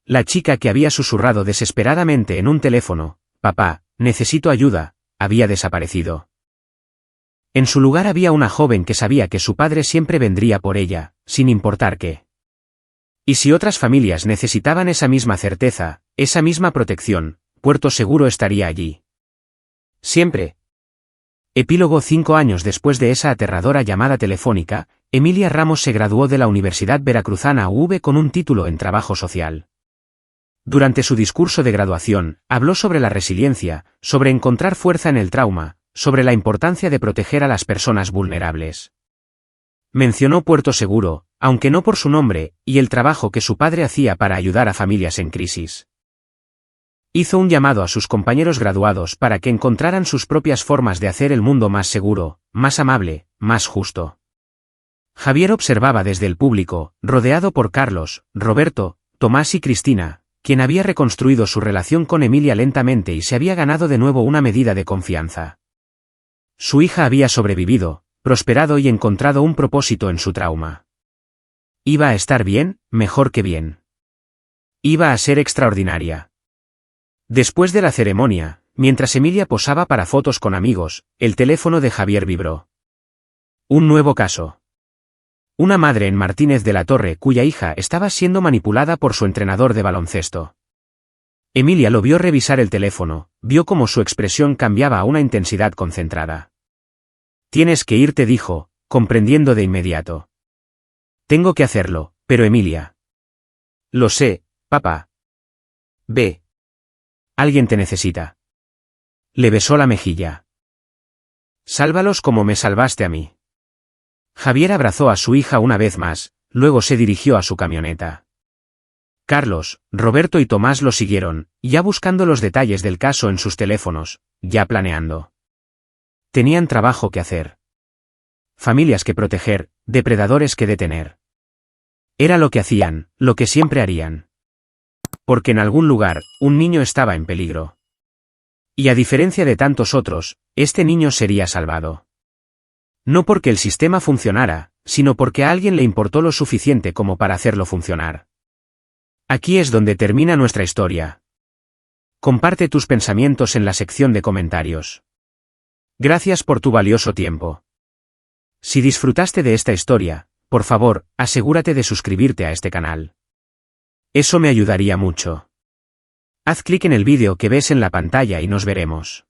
La chica que había susurrado desesperadamente en un teléfono: papá, necesito ayuda, había desaparecido. En su lugar había una joven que sabía que su padre siempre vendría por ella, sin importar qué. Y si otras familias necesitaban esa misma certeza, esa misma protección, Puerto Seguro estaría allí. Siempre. Epílogo. 5 años después de esa aterradora llamada telefónica, Emilia Ramos se graduó de la Universidad Veracruzana UV con un título en trabajo social. Durante su discurso de graduación, habló sobre la resiliencia, sobre encontrar fuerza en el trauma, sobre la importancia de proteger a las personas vulnerables. Mencionó Puerto Seguro, aunque no por su nombre, y el trabajo que su padre hacía para ayudar a familias en crisis. Hizo un llamado a sus compañeros graduados para que encontraran sus propias formas de hacer el mundo más seguro, más amable, más justo. Javier observaba desde el público, rodeado por Carlos, Roberto, Tomás y Cristina, quien había reconstruido su relación con Emilia lentamente y se había ganado de nuevo una medida de confianza. Su hija había sobrevivido, prosperado y encontrado un propósito en su trauma. Iba a estar bien, mejor que bien. Iba a ser extraordinaria. Después de la ceremonia, mientras Emilia posaba para fotos con amigos, el teléfono de Javier vibró. Un nuevo caso. Una madre en Martínez de la Torre cuya hija estaba siendo manipulada por su entrenador de baloncesto. Emilia lo vio revisar el teléfono, vio cómo su expresión cambiaba a una intensidad concentrada. Tienes que irte, dijo, comprendiendo de inmediato. Tengo que hacerlo, pero Emilia. Lo sé, papá. Ve. Alguien te necesita. Le besó la mejilla. Sálvalos como me salvaste a mí. Javier abrazó a su hija una vez más, luego se dirigió a su camioneta. Carlos, Roberto y Tomás lo siguieron, ya buscando los detalles del caso en sus teléfonos, ya planeando. Tenían trabajo que hacer. Familias que proteger, depredadores que detener. Era lo que hacían, lo que siempre harían. Porque en algún lugar, un niño estaba en peligro. Y a diferencia de tantos otros, este niño sería salvado. No porque el sistema funcionara, sino porque a alguien le importó lo suficiente como para hacerlo funcionar. Aquí es donde termina nuestra historia. Comparte tus pensamientos en la sección de comentarios. Gracias por tu valioso tiempo. Si disfrutaste de esta historia, por favor, asegúrate de suscribirte a este canal. Eso me ayudaría mucho. Haz clic en el vídeo que ves en la pantalla y nos veremos.